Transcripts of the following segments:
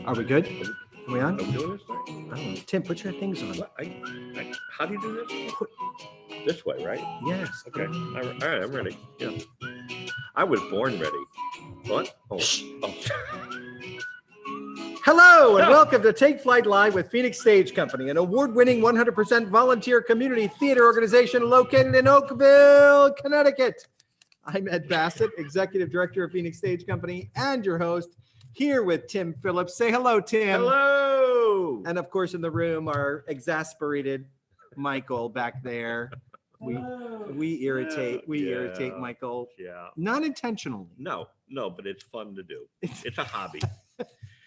Are we good? Are we on? I'm doing this thing. I don't know. Tim, put your things on. What? How do you do this? This way, right? Yes. Okay. All right, I'm ready. Yeah. I was born ready. What? Oh. Hello and welcome to Take Flight Live with Phoenix Stage Company, an award-winning 100% volunteer community theater organization located in Oakville, Connecticut. I'm Ed Bassett, Executive Director of Phoenix Stage Company and your host, here with Tim Phillips. Say hello, Tim. Hello. And of course, in the room, our exasperated Michael back there. We irritate Michael. Yeah. Not intentionally. No, but it's fun to do. It's a hobby.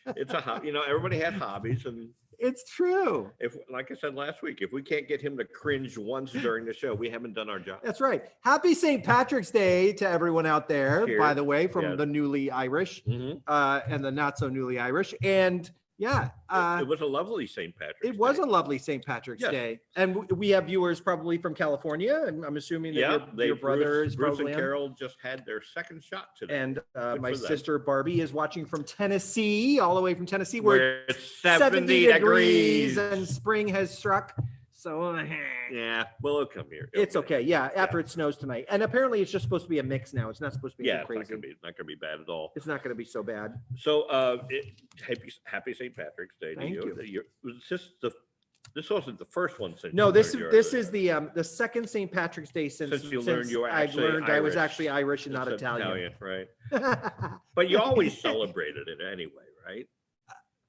It's a hobby. You know, everybody has hobbies, and it's true. If, like I said last week, if we can't get him to cringe once during the show, we haven't done our job. That's right. Happy St. Patrick's Day to everyone out there, Cheers. By the way, from the newly Irish and the not so newly Irish. And yeah, it was a lovely St. Patrick's Day. It was a lovely St. Patrick's Day. And we have viewers probably from California. And I'm assuming that your brother is Bruce probably and Carol just had their second shot today. And my sister Barbie is watching from Tennessee, all the way from Tennessee, where it's 70 degrees and spring has struck. So yeah, well, it'll come here. It's okay. Yeah, after it snows tonight, and apparently it's just supposed to be a mix now. It's not supposed to be crazy. It's not gonna be bad at all. It's not going to be so bad. So, happy St. Patrick's Day to Thank you. This wasn't the first one since. No, this is the second St. Patrick's Day since you learned you were I've learned Irish. I was actually Irish and not Italian. Right? But you always celebrated it anyway, right?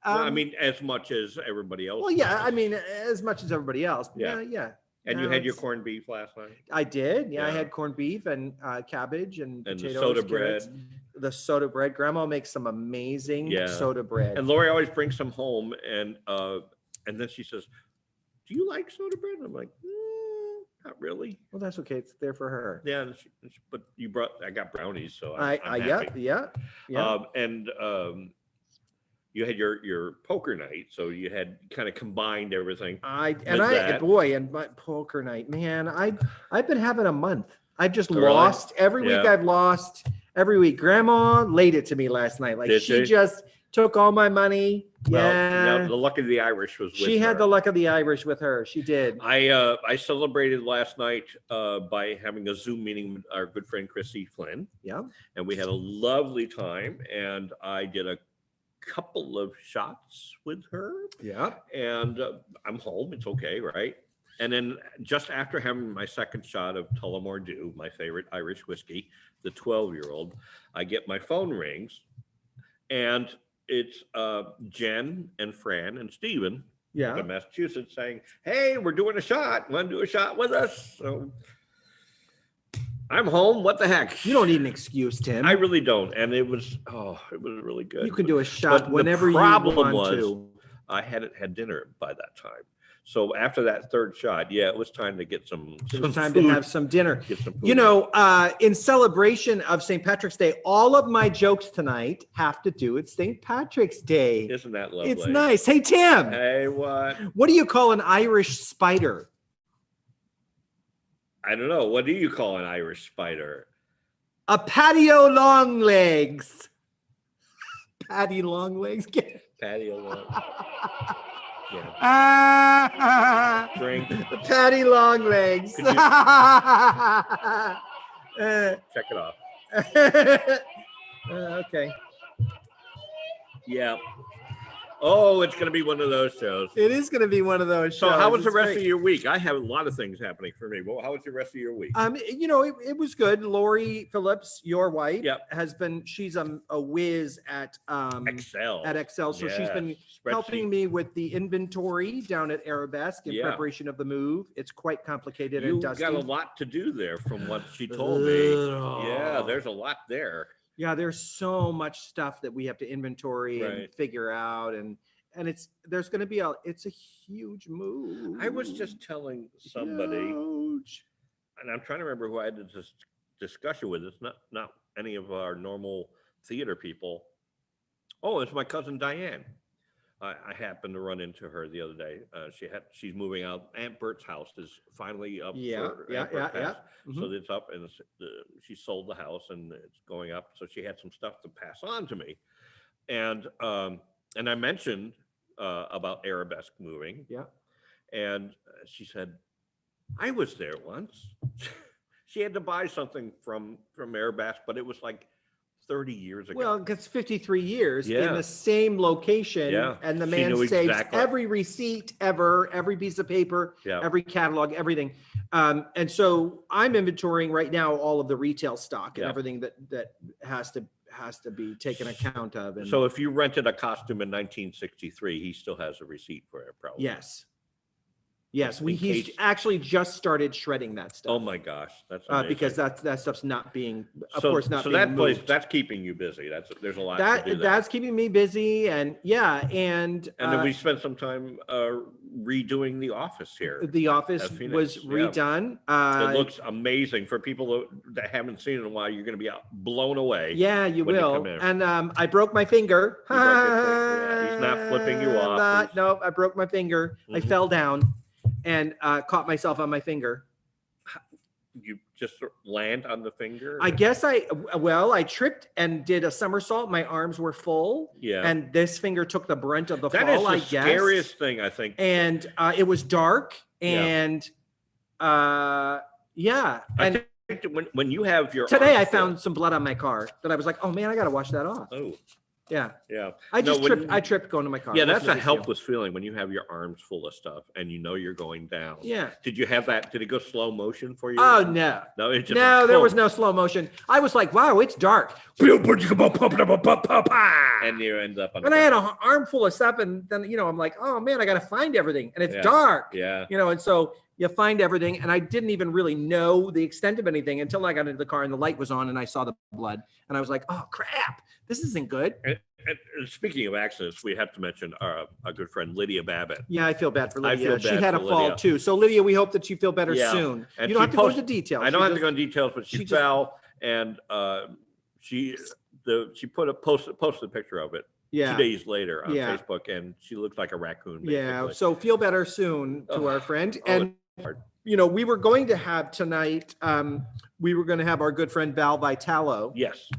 Well, I mean, as much as everybody else. Well, yeah, I mean, as much as everybody else. Yeah. And you had your corned beef last night? I did. Yeah, I had corned beef and cabbage and potatoes. The soda bread. The soda bread. Grandma makes some amazing soda bread. And Lori always brings some home, and then she says, "Do you like soda bread?" And I'm like, not really. Well, that's okay. It's there for her. Yeah, but I got brownies, so I'm happy. Yeah. You had your poker night, so you had kind of combined everything. My poker night, man, I've been having a month. I've just lost every week. I've lost every week. Grandma laid it to me last night. Like she just took all my money. Well, the luck of the Irish was with her. She had the luck of the Irish with her. She did. I celebrated last night by having a Zoom meeting with our good friend Chrissy Flynn. Yeah. And we had a lovely time, and I did a couple of shots with her. Yeah. And I'm home. It's okay, right? And then just after having my second shot of Tullamore Dew, my favorite Irish whiskey, the 12-year-old, I get my phone rings, and it's Jen and Fran and Steven in Massachusetts saying, "Hey, we're doing a shot. Want to do a shot with us?" So I'm home. What the heck? You don't need an excuse, Tim. I really don't. And it was really good. You can do a shot whenever you want to. The problem was I hadn't had dinner by that time. So after that third shot, it was time to get some It was time food. to have some dinner. Get some food. You know, in celebration of St. Patrick's Day, all of my jokes tonight have to do with St. Patrick's Day. Isn't that lovely? It's nice. Hey, Tim. Hey, what? What do you call an Irish spider? I don't know. What do you call an Irish spider? A patio long legs. Patty long legs. Patio long. Drink. The patty long legs. Check it off. Okay. Yeah. Oh, it's going to be one of those shows. It is going to be one of those shows. So how was the rest of your week? I have a lot of things happening for me. Well, how was the rest of your week? You know, it was good. Lori Phillips, your wife, she's a whiz at Excel. So she's been helping me with the inventory down at Arabesque in preparation of the move. It's quite complicated and dusty. You got a lot to do there from what she told me. Yeah, there's a lot there. Yeah, there's so much stuff that we have to inventory and figure out, and there's going to be it's a huge move. I was just telling somebody, and I'm trying to remember who I had this discussion with. It's not any of our normal theater people. Oh, it's my cousin Diane. I happened to run into her the other day. She's moving out. Aunt Bert's house is finally up. So it's up, and she sold the house, and it's going up. So she had some stuff to pass on to me, and and I mentioned about Arabesque moving. Yeah. And she said, I was there once. She had to buy something from Arabesque, but it was like 30 years ago. Well, it's 53 years Yeah. in the same location. Yeah. And the She man knew saves exactly. every receipt ever, every piece of paper, Yeah. every catalog, everything. And so I'm inventorying right now all of the retail stock and Yeah. everything that has to be taken account of. And So if you rented a costume in 1963, he still has a receipt for it, probably. yes. In He's case- actually just started shredding that stuff. Oh my gosh, that's amazing. because that stuff's not being, of so, course, not so being that place, moved. that's keeping you busy. There's a lot to do there. That's keeping me busy, and yeah, And then we spent some time redoing the office here. the office at Phoenix, was yeah. redone. It looks amazing. For people that haven't seen it in a while, you're going to be blown away. Yeah, you when you will. come in. And I broke my finger. You broke your finger, yeah. He's not flipping you off. No, I broke my finger. I Mhm. fell down and caught myself on my finger. You just land on the finger. I guess I tripped and did a somersault. My arms were full, Yeah. and this finger took the brunt of the That fall, I is the guess. scariest thing, I think. And it was dark, Yeah. and yeah. I And think that when you have your today arms I full- found some blood on my car that I was like, oh man, I got to wash that off. Oh, Yeah. yeah. I No, just when- tripped. I tripped going to my car. Yeah, It that's wasn't a big deal. helpless feeling when you have your arms full of stuff and you know you're going down. Yeah. Did you have that? Did it go slow motion for you? Oh no. No, it just No, there was boom. no slow motion. I was like, wow, it's dark. And you end up on. And I had an armful of stuff, and then I'm like, oh man, I got to find everything, and it's Yeah. dark. Yeah. And so you find everything, and I didn't even really know the extent of anything until I got into the car and the light was on and I saw the blood, and I was like, oh crap, this isn't good. And speaking of accidents, we have to mention our good friend Lydia Babbitt. Yeah, I feel bad for I Lydia. feel She bad had a for fall Lydia. too. So Lydia, we hope that you feel better Yeah. soon. And You don't she have to go posted- into details. I don't She have to just- go into details, but she she just- fell and she posted a picture of it Yeah. 2 days later on Yeah. Facebook, and she looked like a raccoon. Yeah. basically. So feel better soon to Oh. our friend. Oh, And hard. we were going to have tonight. We were going to have our good friend Val Vitalo Yes.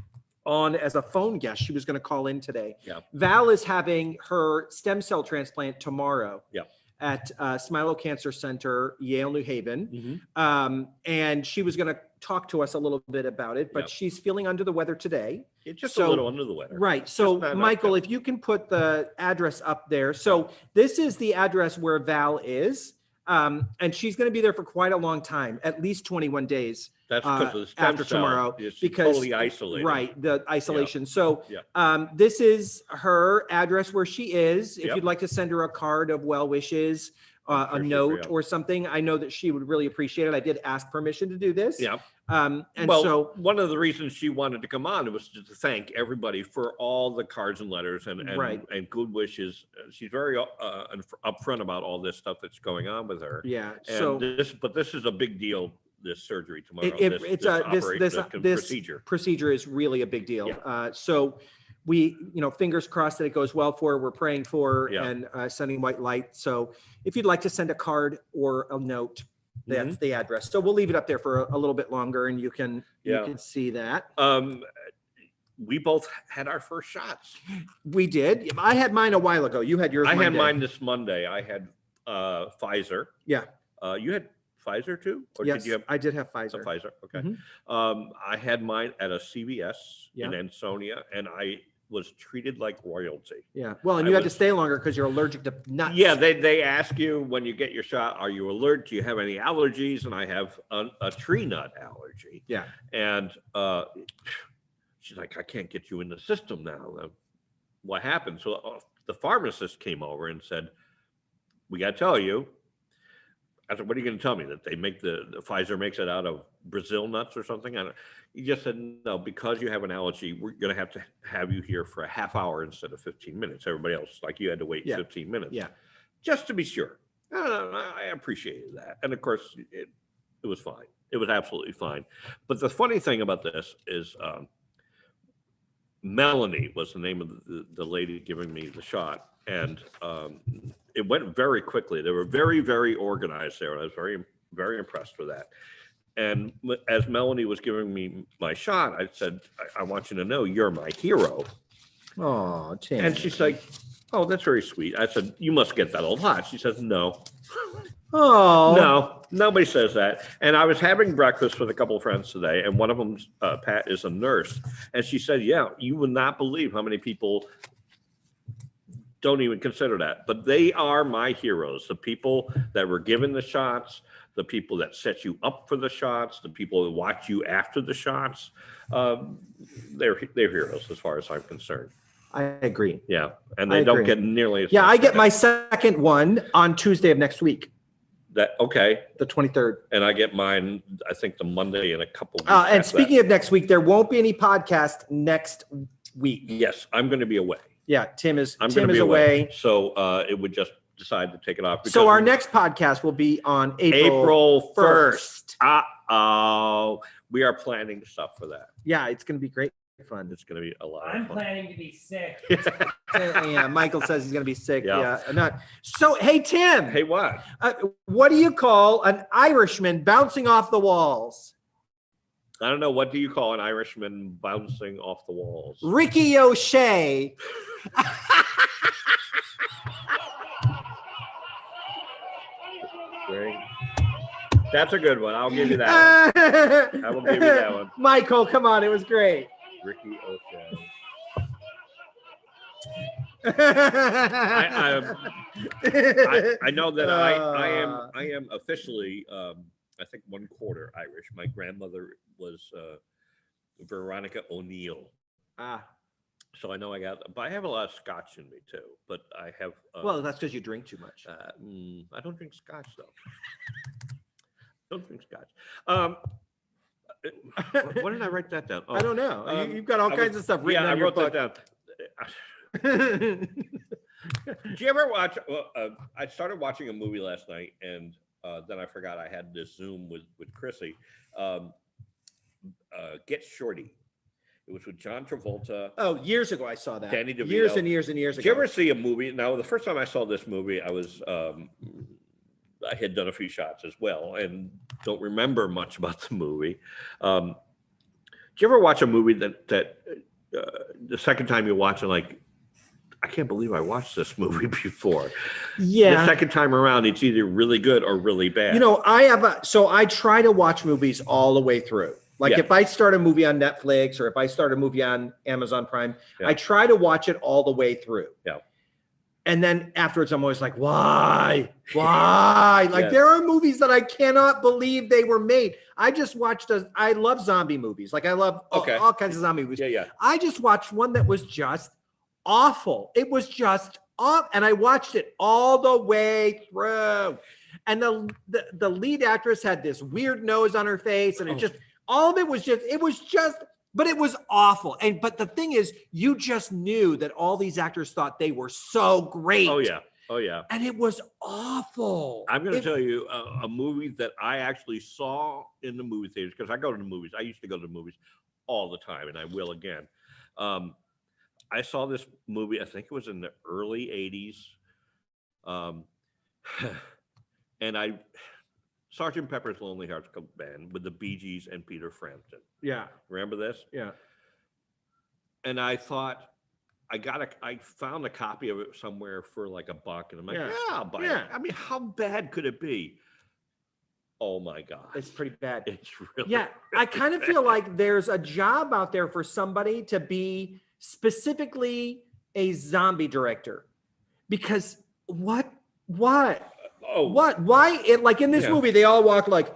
on as a phone guest. She was going to call in today. Yeah. Val is having her stem cell transplant tomorrow. Yeah. At Smilo Cancer Center, Yale, New Haven. Mhm. And she was going to talk to us a little bit about it, but Yep. she's feeling under the weather today. It's just So- a little under the weather. Right. So, Just not enough Michael, time. if you can put the address up there. So, this is the address where Val is. And she's going to be there for quite a long time, at least 21 days. That's because of the stem after cell. tomorrow, It's because- totally isolated. Right. The isolation. So, Yeah. this is her address where she is. If Yep. you'd like to send her a card of well wishes, I'm a sure she'll note agree. or something, I know that she would really appreciate it. I did ask permission to do this. Yeah. And Well, so, one of the reasons she wanted to come on was to thank everybody for all the cards and letters and Right. and good wishes. She's very upfront about all this stuff that's going on with her. yeah. And So, this is a big deal. This surgery tomorrow. it's this procedure. procedure is really a big deal. Yeah. So we, fingers crossed that it goes well for her. We're praying for her Yeah. and sending white light. So if you'd like to send a card or a note, that's Mm-hmm. the address. So we'll leave it up there for a little bit longer, and you can see that. We both had our first shots. We did. I had mine a while ago. You had yours. I had Monday. mine this Monday. I had Pfizer. Yeah. You had Pfizer too? Or Yes, did you have I did have a Pfizer. Pfizer? Okay. Mhm. I had mine at a CVS Yeah. in Ansonia, and I was treated like royalty. Yeah. Well, and I you had to was- stay longer because you're allergic to nuts. Yeah, they ask you when you get your shot, are you allergic? Do you have any allergies? And I have a tree nut allergy. Yeah. And she's like, I can't get you in the system now. What happened? So the pharmacist came over and said, we got to tell you. I said, what are you going to tell me? That they make the Pfizer makes it out of Brazil nuts or something? He just said, no, because you have an allergy, we're going to have you here for a half hour instead of 15 minutes. Everybody else, like you had to wait Yeah. 15 minutes. Yeah. Just to be sure. I appreciated that. And of course, it was fine. It was absolutely fine. But the funny thing about this is Melanie was the name of the lady giving me the shot. And it went very quickly. They were very, very organized there. And I was very, very impressed with that. And as Melanie was giving me my shot, I said, I want you to know you're my hero. Oh, And she's like, Oh, that's very sweet. I said, you must get that a lot. She says, no. Oh. No, nobody says that. And I was having breakfast with a couple of friends today, and one of them, Pat, is a nurse. And she said, yeah, you would not believe how many people don't even consider that. But they are my heroes. The people that were given the shots, the people that set you up for the shots, the people that watch you after the shots. They're heroes as far as I'm concerned. I agree. Yeah. And they don't get nearly as much. I get my second one on Tuesday of next week. Okay. The 23rd. And I get mine, I think, the Monday in a couple weeks. And speaking of next week, there won't be any podcast next week. Yes, I'm going to be away. Yeah, Tim is away. So it would just decide to take it off. So our next podcast will be on April 1st. Uh-oh. We are planning stuff for that. Yeah, it's going to be great fun. It's going to be a lot of I'm fun. planning to be sick. Yeah, Michael says he's going to be sick. Yeah. Not. So, hey, Tim. Hey, what? What do you call an Irishman bouncing off the walls? I don't know. What do you call an Irishman bouncing off the walls? Ricky O'Shea. Great. That's a good one. I'll give you that one. I will give you that one. Michael, come on. It was great. Ricky O'Shea. I know that I am officially I think 1/4 Irish. My grandmother was Veronica O'Neill. So I know but I have a lot of Scotch in me too. But I have. Well, that's because you drink too much. I don't drink Scotch though. Don't drink Scotch. What did I write that down? Oh, I don't know. You've got all kinds of stuff written on I your wrote book. that down. Did you ever watch? I started watching a movie last night, and then I forgot I had this Zoom with Chrissy. Get Shorty. It was with John Travolta. Oh, years ago I saw that. Danny DeVito. Years and years and years ago. Did you ever see a movie? Now, the first time I saw this movie, I was I had done a few shots as well, and don't remember much about the movie. Did you ever watch a movie that the second time you watch it, like, I can't believe I watched this movie before. Yeah. The second time around, it's either really good or really bad. You know, I try to watch movies all the way through. Like if I start a movie on Netflix or if I start a movie on Amazon Prime, I try to watch it all the way through. Yeah. And then afterwards, I'm always like, why? Like there are movies that I cannot believe they were made. I just watched I love zombie movies. Like I love all kinds of zombie movies. Yeah. I just watched one that was just awful. It was just off. And I watched it all the way through. And the lead actress had this weird nose on her face. And it just, all of it was just, but it was awful. But the thing is, you just knew that all these actors thought they were so great. Oh, yeah. And it was awful. I'm going to tell you a movie that I actually saw in the movie theaters, because I go to the movies. I used to go to the movies all the time, and I will again. I saw this movie, I think it was in the early 80s. And Sgt. Pepper's Lonely Hearts Club Band with the Bee Gees and Peter Frampton. Yeah. Remember this? Yeah. And I thought, I found a copy of it somewhere for like $1, and I'm like, yeah, I'll buy it. I mean, how bad could it be? Oh my God. It's pretty bad. It's really I kind of feel like there's a job out there for somebody to be specifically a zombie director. Because what? Why like in this movie, they all walk like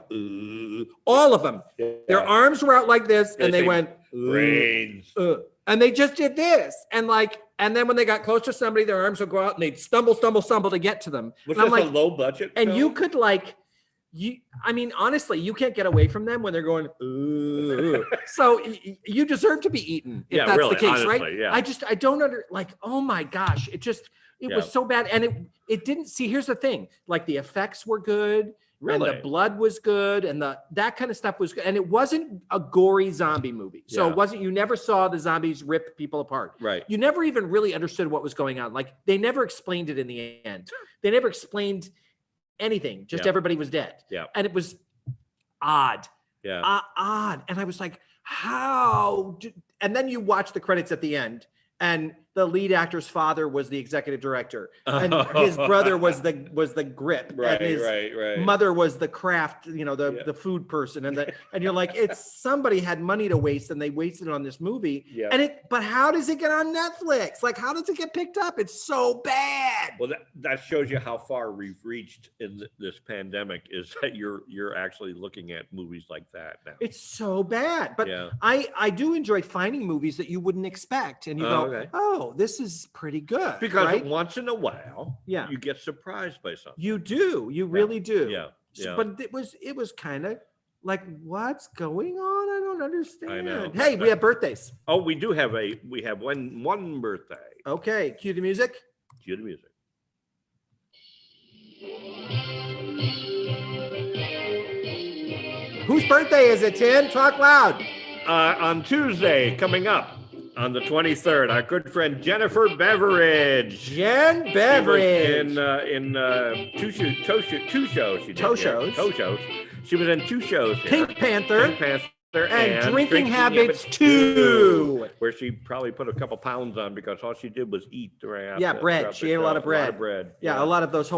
all of them. Yeah. Their arms were out like this, and they went brains. And they just did this. And then when they got close to somebody, their arms would go out and they'd stumble to get to them. Was this a low budget and film? You could I mean, honestly, you can't get away from them when they're going, so you deserve to be eaten if that's the case, honestly, right? Yeah. I don't oh my gosh, it was so bad. And it didn't here's the thing, like the effects were good. Really? And the blood was good, and that kind of stuff was good. And it wasn't a gory zombie movie. So it wasn't, you never saw the zombies rip people apart. Right. You never even really understood what was going on. Like they never explained it in the end. They never explained anything. Just everybody was dead. Yeah. And it was odd. Yeah. Odd. And I was like, how? And then you watch the credits at the end, and the lead actor's father was the executive director, and his brother was the grip, Right, and his right. mother was the craft, the food person, and you're like, it's somebody had money to waste and they wasted it on this movie. Yeah. But how does it get on Netflix? Like, how does it get picked up? It's so bad. Well, that shows you how far we've reached in this pandemic, is that you're actually looking at movies like that now. It's so bad. But Yeah. I do enjoy finding movies that you wouldn't expect, and you go, okay. oh, this is pretty good. Because right? once in a while, Yeah. you get surprised by something. You do. You really do. Yeah. Yeah. But it was kind of like, what's going on? I don't understand. I know. Hey, we have birthdays. Oh, we have one birthday. Okay, cue the music. Cue the music. Whose birthday is it, Tim? Talk loud. On Tuesday, coming up on the 23rd, our good friend Jennifer Beveridge. Jen Beveridge. In two shows. She did. Toe shows. Toe shows. She was in 2 shows. Here. Pink Panther. Pink Panther And Drinking Habits 2. Where she probably put a couple pounds on because all she did was eat throughout. Yeah, bread. throughout She the ate a lot of show. bread. A lot of bread. Yeah, a lot of those.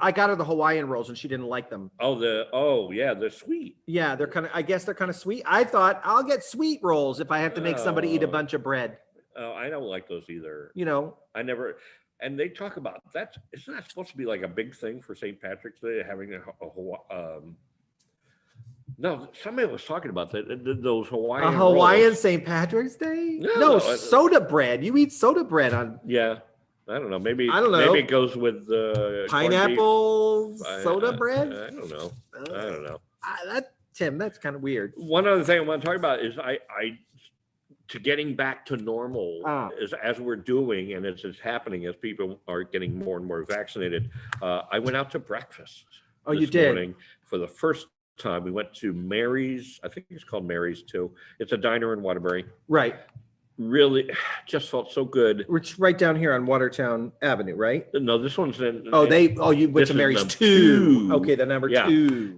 I got her the Hawaiian rolls and she didn't like them. They're sweet. Yeah, I guess they're kind of sweet. I thought I'll get sweet rolls if I have to make somebody eat a bunch of bread. Oh, I don't like those either. I never. And they talk about that. Isn't that supposed to be like a big thing for St. Patrick's Day, having no, somebody was talking about that. Those Hawaiian. A Hawaian rolls. St. Patrick's Day? No, soda bread. You eat soda bread on. Yeah, I don't know. Maybe Maybe it goes with pineapple soda bread. I don't know. Tim, that's kind of weird. One other thing I want to talk about is to getting back to normal as we're doing, and as it's happening, as people are getting more and more vaccinated. I went out to breakfast. Oh, you did? Morning for the first time. We went to Mary's. I think it's called Mary's too. It's a diner in Waterbury. Right. Really, just felt so good. It's right down here on Watertown Avenue, right? No, this one's in. You went to Mary's 2. Okay, the number 2.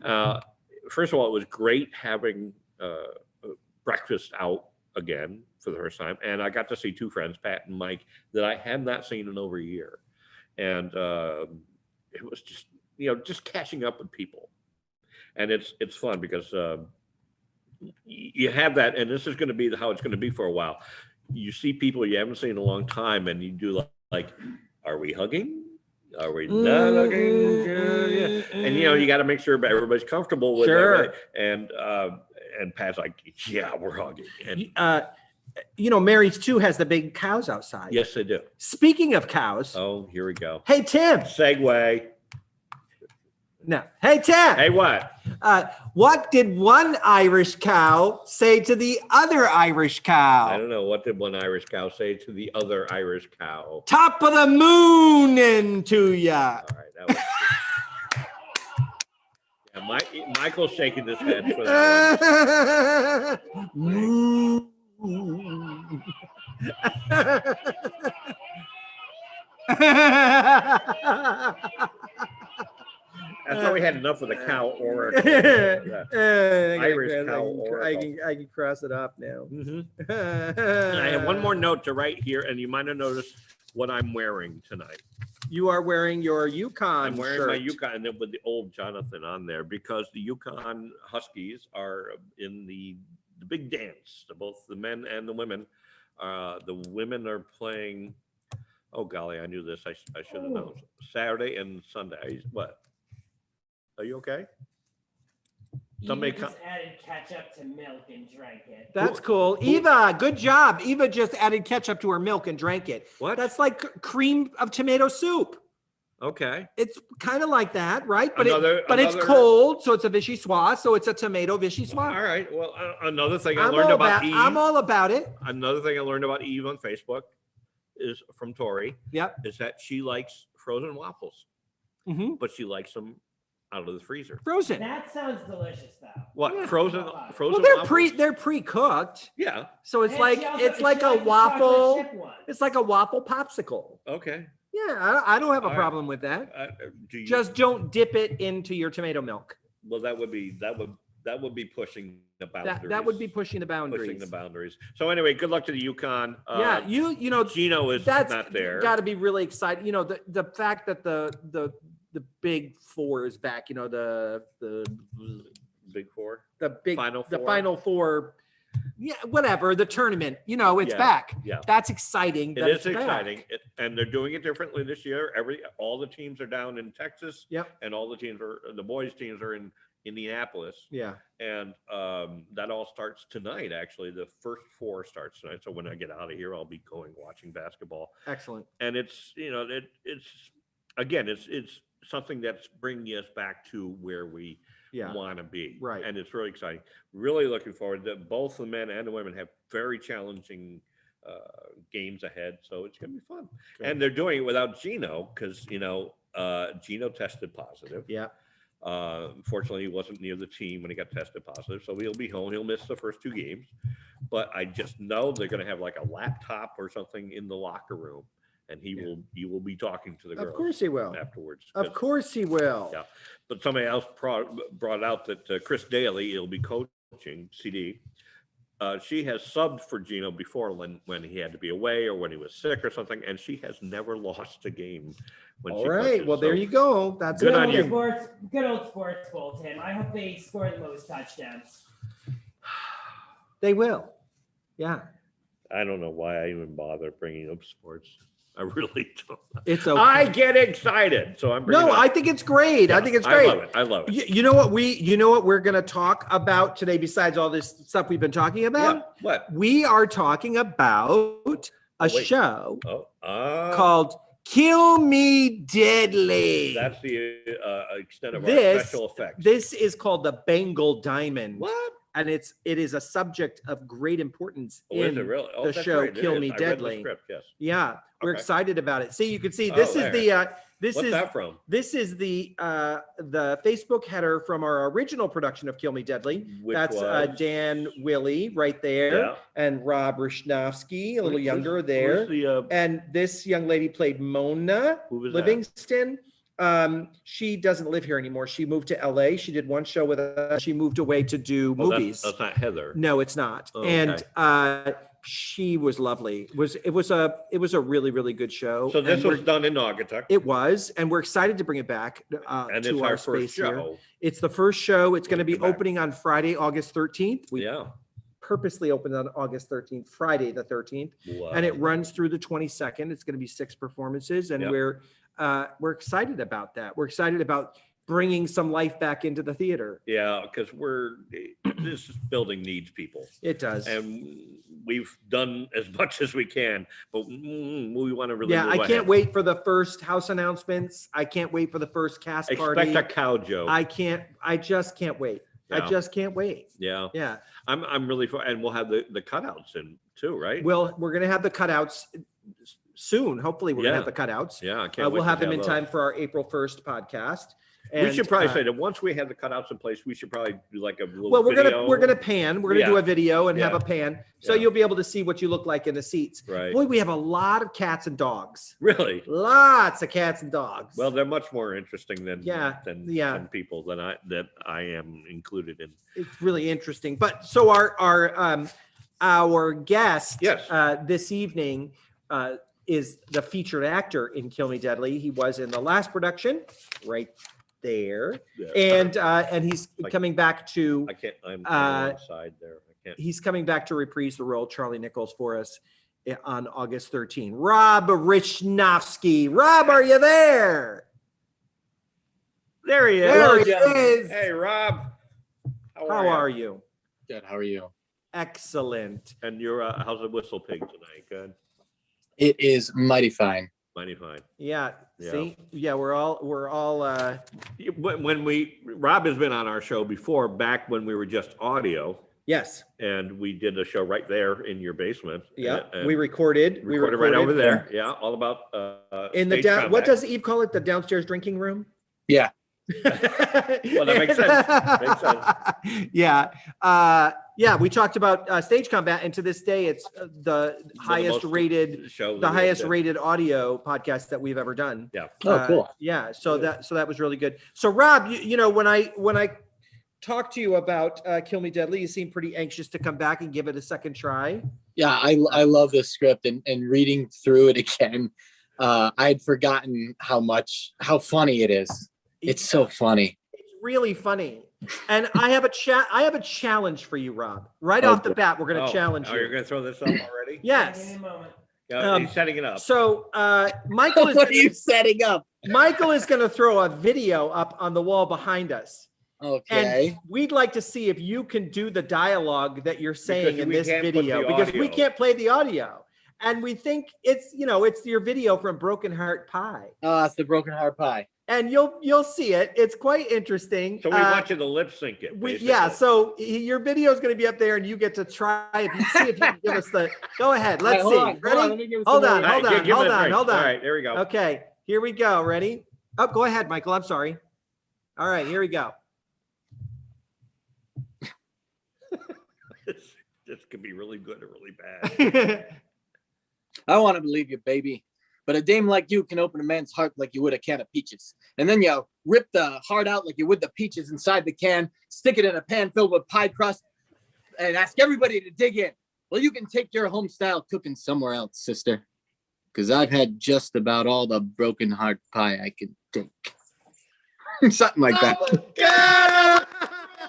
First of all, it was great having breakfast out again for the first time, and I got to see 2 friends, Pat and Mike, that I had not seen in over a year, and it was just catching up with people. And it's fun because you have that, and this is going to be how it's going to be for a while. You see people you haven't seen in a long time, and you do like, are we hugging? Are we not hugging? Yeah. And you got to make sure everybody's comfortable with it. And Pat's like, yeah, we're hugging. And Mary's 2 has the big cows outside. yes, they do. Speaking of cows. Oh, here we go. Hey, Tim. Segue. No. Hey, Tim. Hey, what? What did one Irish cow say to the other Irish cow? I don't know. What did one Irish cow say to the other Irish cow? Top of the moon into ya. All right. That was Michael's shaking his head for that one. I thought we had enough of the cow oracle. Irish cow oracle. I can cross it off now. Mm-hmm. And I have one more note to write here, and you might have noticed what I'm wearing tonight. You are wearing your Yukon I'm wearing shirt. my Yukon, and then with the old Jonathan on there, because the Yukon Huskies are in the big dance. Both the men and the women. The women are playing. Oh golly, I knew this. I should have known. Saturday and Sunday. What? Are you okay? Somebody just added ketchup to milk and drank it. That's cool. Eva, good job. Eva just added ketchup to her milk and drank it. What? That's like cream of tomato soup. Okay. It's kind of like that, right? But Another- it's cold, so it's a vichyssoise, so it's a tomato vichyssoise. All right. Well, another thing I learned about Eve. I'm all about it. Another thing I learned about Eve on Facebook is from Tori. Yep. Is that she likes frozen waffles, Mm-hmm. but she likes them out of the freezer. Frozen. That sounds delicious, though. What Yeah. frozen? Well, Waffles? they're pre-cooked, Yeah. so it's And like she also- it's like she a likes the waffle. chocolate chip one. It's like a waffle popsicle. Okay. Yeah, I don't have a All right. problem with that. Do you, Just don't dip it into your tomato milk. well, that would That would be pushing the boundaries. That would be pushing the boundaries. Pushing the boundaries. So anyway, good luck to the Yukon. Yeah, you know, Gino is that's not there. Got to be really excited. You know, the fact that the big four is back. You know, the Big Four. The big Final the four. Final Four. Yeah, whatever, the tournament, you know, it's Yeah, back. yeah. That's exciting. It is exciting, and they're doing it differently this year. All the teams are down in Texas. Yep. And all the boys teams are in Indianapolis. Yeah. And that all starts tonight. Actually, the first four starts tonight. So when I get out of here, I'll be watching basketball. Excellent. And it's it's something that's bringing us back to where we want to be. Right. And it's really exciting. Really looking forward to both the men and the women have very challenging games ahead. So it's going to be fun. Good. And they're doing it without Gino because, Gino tested positive. Yeah. Unfortunately, he wasn't near the team when he got tested positive. So he'll be home. He'll miss the first two games. But I just know they're going to have like a laptop or something in the locker room. And he will be talking to the girls. Of course he will. Afterwards. Of course he will. Yeah. But somebody else brought out that Chris Daly will be coaching CD. She has subbed for Gino before when he had to be away or when he was sick or something, and she has never lost a game when All she right. coaches. Well, there you go. That's good it. on you. Good old sports bowl, Tim. I hope they score the most touchdowns. They will. Yeah. I don't know why I even bother bringing up sports. I really don't. It's okay. I get excited, so I'm bringing No, it I up. think it's great. I think it's great. I love it. You know what we're going to talk about today besides all this stuff we've been talking about? Yeah. What? We are talking about a wait. show Called called Kill Me Deadly. That's the extent of our This- special effects. This is called the Bengal Diamond. What? And it is a subject of great importance Oh, is in it really? Oh, the that's show right, it Kill is. Me I read the Deadly. script, yes. Yeah, we're Okay. excited about it. See, you can see Oh, this is there. the this What's is that from? this is the Facebook header from our original production of Kill Me Deadly. Which That's was? Dan Willie right there, Yeah. and Rob Richnavsky, a little Who's- younger who's there. the, And this young lady played Mona who was that? Livingston. She doesn't live here anymore. She moved to LA. She did one show with us. She moved away to do Oh, movies. That's not Heather. No, it's not. Oh, And she was lovely. It was a really, really good show. So this And was done in Naugatuck. it was, and we're excited to bring it back And to it's our our first space here. show. It's the first show. It's going to be Welcome back. opening on Friday, August 13th. We Yeah. purposely opened on August 13th, Friday the 13th, and it runs through the 22nd. It's going to be 6 performances, and Yep. we're excited about that. We're excited about bringing some life back into the theater. Yeah, because this building needs people. It does. And we've done as much as we can, but we want to really Yeah, move I can't ahead. wait for the first house announcements. I can't wait for the first cast party. Expect a cow joke. I just can't wait. I Yeah. just can't wait. Yeah. Yeah. I'm really for, and we'll have the cutouts in too, right? Well, we're going to have the cutouts soon. Hopefully we're going Yeah. to have the cutouts. Yeah, I can't wait. We'll to have them in those. time for our April 1st podcast. We should probably uh, say that once we have the cutouts in place, we should probably do like a little well, we're video. gonna pan. We're gonna do Yeah. a video and have Yeah. a pan, so Yeah. you'll be able to see what you look like in the seats. Right. Boy, we have a lot of cats and dogs. Really? Lots of cats and dogs. Well, they're much more interesting than Yeah, than people that I am included in. it's really interesting. But so our guest Yes. this evening is the featured actor in Kill Me Deadly. He was in the last production, right there, Yeah. and he's Like- coming back to I can't. I'm uh, on the side there. I can't. he's coming back to reprise the role of Charlie Nichols for us on August 13. Rob Richnavsky. Rob, are you there? There he is. There he Joe. is. Hey, Rob. How are you? Good. How are you? Excellent. And you're how's the whistle pig tonight? Good. It is mighty fine. Mighty fine. Yeah. Yeah. See, yeah, we're all When Rob has been on our show before, back when we were just audio, yes. and we did a show right there in your basement. Yeah. and We recorded. right over there. Yeah, all about In the stage what combat. does Eve call it? The downstairs drinking room? Yeah. Well, that makes sense. Makes sense. Yeah. Yeah, we talked about stage combat, and to this day, it's the highest most rated, show. the that we highest did. rated audio podcast that we've ever done. Yeah. Oh, cool. Yeah. So that was really good. So Rob, you know, when I talk to you about Kill Me Deadly. You seem pretty anxious to come back and give it a second try. Yeah, I love the script and reading through it again. I had forgotten how funny it is. It's so funny. It's really funny. And I have a challenge for you, Rob. Right off the bat, we're going to challenge you. You're going to throw this up already? Yes. In a moment. Yeah, he's setting it up. So Michael is What are you setting up? Michael is going to throw a video up on the wall behind us. Okay. And we'd like to see if you can do the dialogue that you're saying in we this can't put video the because we audio. can't play the audio. And we think it's your video from Broken Heart Pie. Oh, it's the Broken Heart Pie. And you'll see it. It's quite interesting. So we want you to lip sync it. Yeah, so your video is going to be up there and you get to try if you see if you can give us the go ahead. Let's see. Ready? Hold on. All Hold on. right, there we go. Okay, here we go. Ready? Oh, go ahead, Michael. I'm sorry. All right, here we go. This could be really good or really bad. I want to believe you, baby. But a dame like you can open a man's heart like you would a can of peaches. And then you rip the heart out like you would the peaches inside the can, stick it in a pan filled with pie crust, and ask everybody to dig in. Well, you can take your home style cooking somewhere else, sister. Because I've had just about all the broken heart pie I can take. Something like that. God!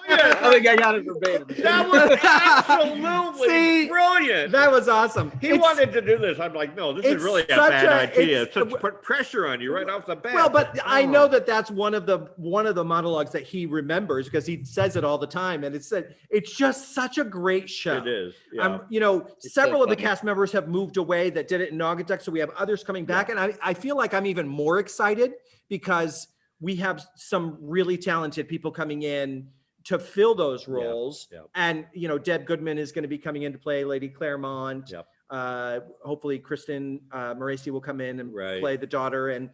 I think I got it verbatim. That was absolutely brilliant. That was awesome. He wanted to do this. I'm like, no, this is really a bad idea. It's such pressure on you right off the bat. Well, but I know that's one of the monologues that he remembers because he says it all the time, and it's just such a great show. It is. Yeah. Several of the cast members have moved away that did it in Naugatuck, so we have others coming back, and I feel like I'm even more excited because we have some really talented people coming in to fill those roles. Yep. And, Deb Goodman is going to be coming in to play Lady Claremont. Yep. Hopefully Kristen Moracy will come in and Right. play the daughter. And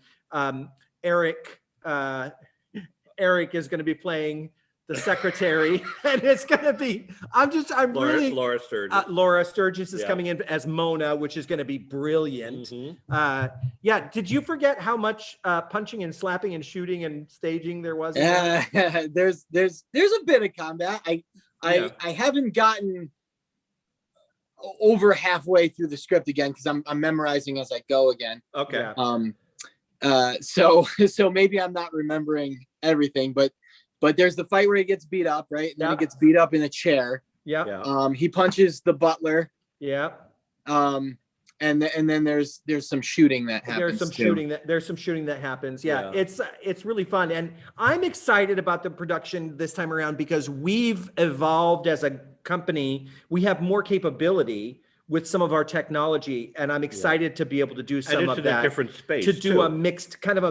Eric is going to be playing the secretary. And it's going to be, Laura Sturgis. Laura Sturgis is Yeah. coming in as Mona, which is going to be brilliant. Mhm. Did you forget how much punching and slapping and shooting and staging there was? There's a bit of combat. I haven't gotten over halfway through the script again because I'm memorizing as I go again. Okay. So maybe I'm not remembering everything, but there's the fight where he gets beat up, right? And then he gets beat up in a chair. Yeah. He punches the butler. Yeah. And then there's some shooting that happens. There's some shooting that happens. Yeah. It's really fun. And I'm excited about the production this time around because we've evolved as a company. We have more capability with some of our technology, and I'm excited to be able to do some and of it's that. in a different space to do too. a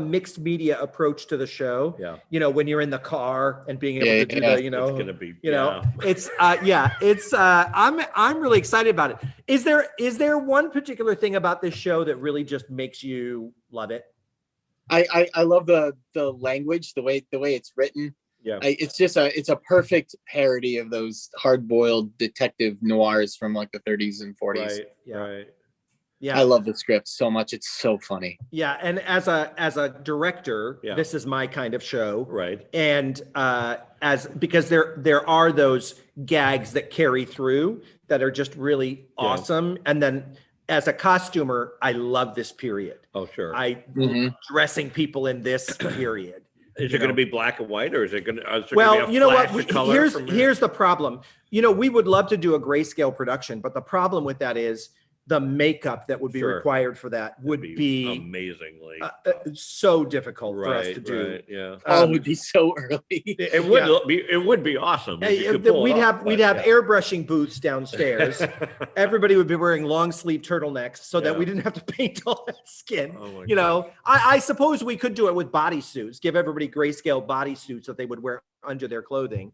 mixed media approach to the show. Yeah. When you're in the car and being able to do the, It's gonna be. it's I'm really excited about it. Is there one particular thing about this show that really just makes you love it? I love the language, the way it's written. Yeah. It's a perfect parody of those hard-boiled detective noirs from like the 30s and 40s. Right. Yeah. Right. Yeah. I love the script so much. It's so funny. Yeah, and as a director, this is my kind of show. Right. And because there are those gags that carry through that are just really awesome. And then as a costumer, I love this period. Oh, sure. Dressing people in this period. Is it going to be black and white, or is it going to? Well, you know what? Here's Here's the problem. We would love to do a grayscale production, but the problem with that is the makeup that would be required for that would be amazingly so difficult for us to do. Right, yeah. It would be so early. It would be. It would be awesome. We'd have airbrushing booths downstairs. Everybody would be wearing long sleeve turtlenecks so that we didn't have to paint all that skin. I suppose we could do it with bodysuits. Give everybody grayscale bodysuits that they would wear under their clothing,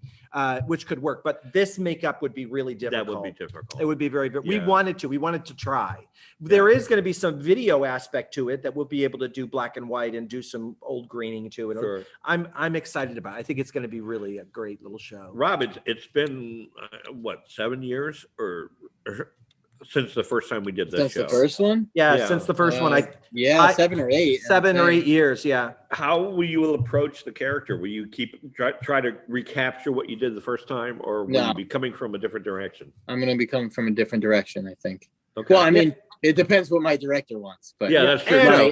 which could work. But this makeup would be really difficult. That would be difficult. It would be very. We wanted to try. There is going to be some video aspect to it that we'll be able to do black and white and do some old greening to it. Sure. I'm excited about it. I think it's going to be really a great little show. Rob, it's been what, 7 years or since the first time we did this Since show. the first one? Yeah. Since the first one, Yeah, 7 or 8. 7 or 8 years. Yeah. How will you approach the character? Will you try to recapture what you did the first time, or will No. you be coming from a different direction? I'm going to be coming from a different direction, I think. Okay. Well, I mean, it depends what my director wants, but Yeah, that's true.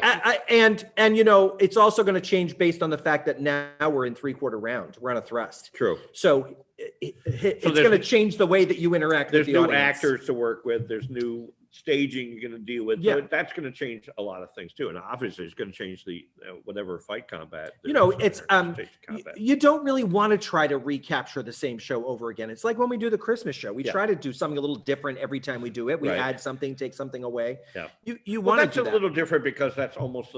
And you know, it's also going to change based on the fact that now we're in 3/4 round. We're on a thrust. True. So it's there's- going to change the way that you interact with There's the new audience. actors to work with. There's new staging you're going to deal with. Yeah. So that's going to change a lot of things too. And obviously it's going to change the whatever fight combat. You know, it's stage combat. you don't really want to try to recapture the same show over again. It's like when we do the Christmas show. We try to do something a little different every time we do it. We add something, take something away. Yeah. You Well, want to that's do a that. little different because that's almost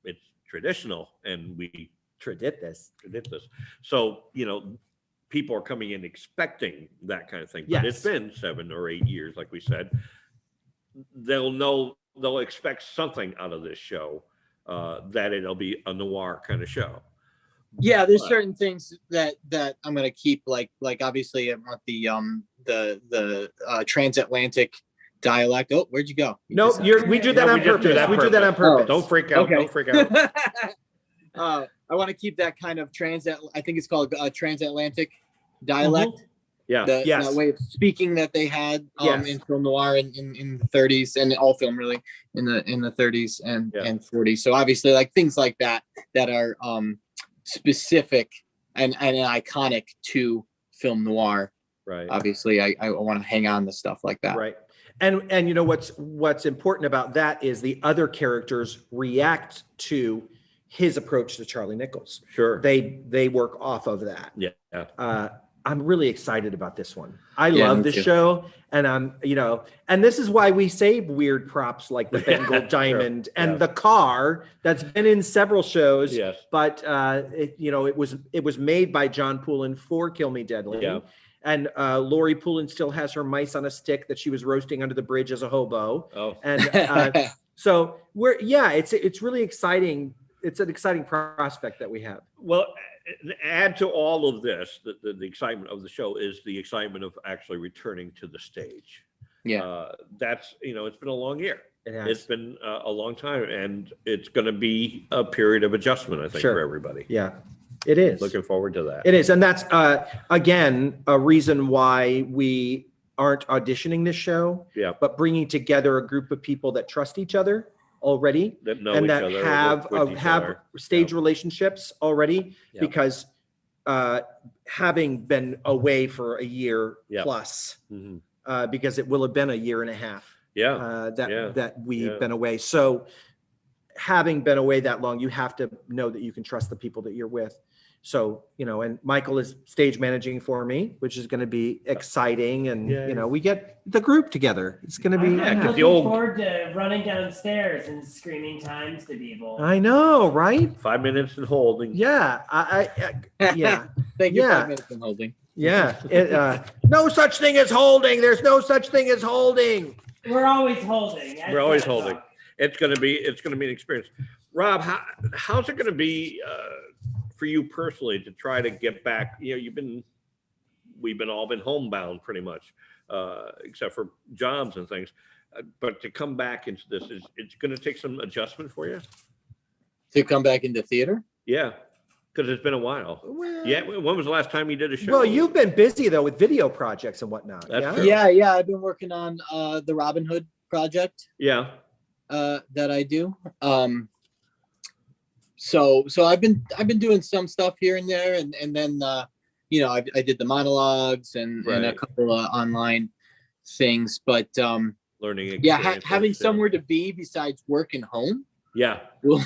it's traditional, and we did this. So, you know, people are coming in expecting that kind of thing. But it's been 7 or 8 years, like we said. They'll expect something out of this show, that it'll be a noir kind of show. yeah, there's certain things that I'm going to keep, like obviously I want the transatlantic dialect. Oh, where'd you go? No, we do that No, on we just do purpose. that We do that on purpose. Don't freak out. Okay. Don't freak out. I want to keep that kind of I think it's called transatlantic dialect. Yeah. That way of speaking that they had in film noir in the 30s, and all film really in the 30s and 40s. So obviously like things like that are specific and iconic to film noir. Right. Obviously I want to hang on to stuff like that. Right. And you know what's important about that is the other characters react to his approach to Charlie Nichols. Sure. They work off of that. Yeah. I'm really excited about this one. I Yeah, love me this too. show, and and this is why we save weird props like the Bengal diamond and the car that's been in several shows. Yes. But it was made by John Poulin for Kill Me Deadly. Yeah. And Lori Poulin still has her mice on a stick that she was roasting under the bridge as a hobo. Oh. And so it's really exciting. It's an exciting prospect that we have. Well, add to all of this, the excitement of the show is the excitement of actually returning to the stage. Yeah. That's, it's been a long year. It has. It's been a long time, and it's going to be a period of adjustment, I think, Sure. for everybody. Yeah, it is. Looking forward to that. It is. And that's, again, a reason why we aren't auditioning this show, but bringing together a group of people that trust each other already That know and each that other, have work with each have other. stage relationships already, Yeah. because having been away for a year Yeah. plus, Mhm. because it will have been a year and a half Yeah. that we've Yeah. been away. So having been away that long, you have to know that you can trust the people that you're with. So, and Michael is stage managing for me, which is going to be exciting. And, Yeah. we get the group together. It's going to be, I'm the looking old- forward to running downstairs and screaming times to people. I know, right? 5 minutes and holding. Yeah. Yeah. Thank you. Yeah. 5 minutes in holding. Yeah. No such thing as holding. There's no such thing as holding. We're always holding. We're always holding. It's going to be an experience. Rob, how's it going to be for you personally to try to get back? We've all been homebound pretty much, except for jobs and things. But to come back into this, it's going to take some adjustment for you. To come back into theater? Yeah, because it's been a while. Yeah, when was the last time you did a show? Well, you've been busy though with video projects and whatnot. That's yeah. true. Yeah. I've been working on the Robin Hood project. Yeah. That I do. So I've been doing some stuff here and there, and then I did the monologues and a couple of online things, but Learning. having somewhere to be besides work and home. Yeah. Will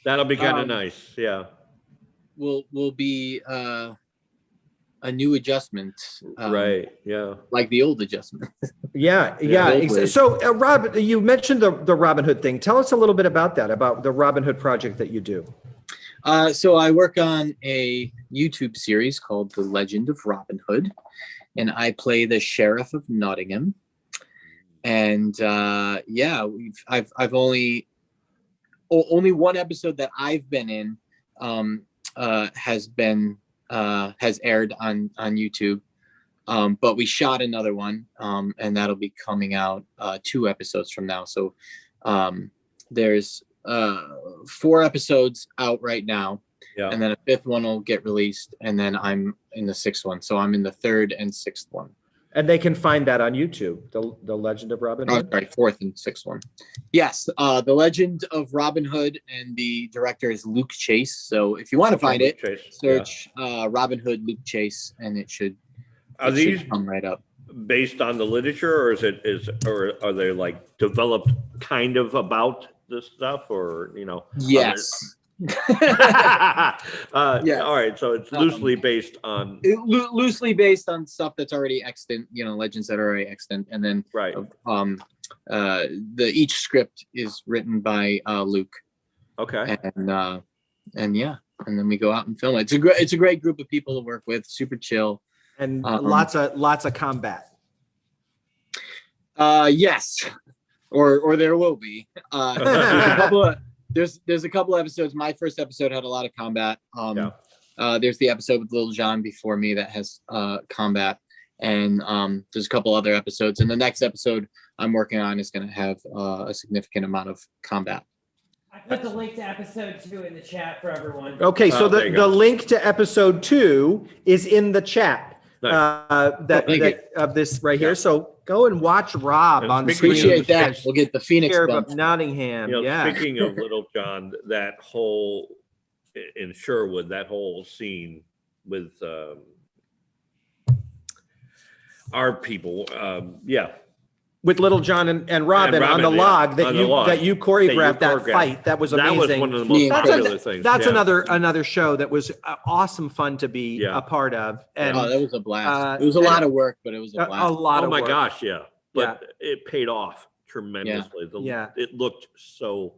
That'll be kind of nice. Yeah. will be a new adjustment. Right. Yeah. Like the old adjustment. Yeah. Always. So, Rob, you mentioned the Robin Hood thing. Tell us a little bit about that, about the Robin Hood project that you do. So I work on a YouTube series called The Legend of Robin Hood, and I play the Sheriff of Nottingham. And I've only one episode that I've been in has aired on YouTube. But we shot another one, and that'll be coming out 2 episodes from now. So there's 4 episodes out right now, and then a 5th one will get released, and then I'm in the 6th one. So I'm in the 3rd and 6th one. And they can find that on YouTube, the Legend of Robin Hood. Sorry, 4th and 6th one. Yes, the Legend of Robin Hood, and the director is Luke Chase. So if you want to find it, search Robin Hood Luke Chase, and it should. Are these come right up? Based on the literature, or or are they like developed kind of about this stuff, or Yes. Yeah. All right, so it's loosely based on loosely based on stuff that's already extant, legends that are already extant, and then right. Each script is written by Luke. Okay. And yeah, and then we go out and film it. It's a great group of people to work with, super chill. And lots of combat. Yes, or there will be. There's a couple episodes. My first episode had a lot of combat. There's the episode with Little John before me that has combat, and there's a couple other episodes. And the next episode I'm working on is going to have a significant amount of combat. I put the link to episode 2 in the chat for everyone. Okay, so the link to episode 2 is in the chat. Nice. Of this right here. So go and watch Rob on screen. Appreciate that. We'll get the Phoenix of Nottingham. Speaking of Little John, that whole in Sherwood, that whole scene with our people, with Little John and Robin on the log that you choreographed that fight. That was amazing. That was one of the most popular things. That's another show that was awesome fun to be a part of. And that was a blast. It was a lot of work, but it was a blast. A lot of work. Oh my gosh, yeah. But it paid off tremendously. It looked so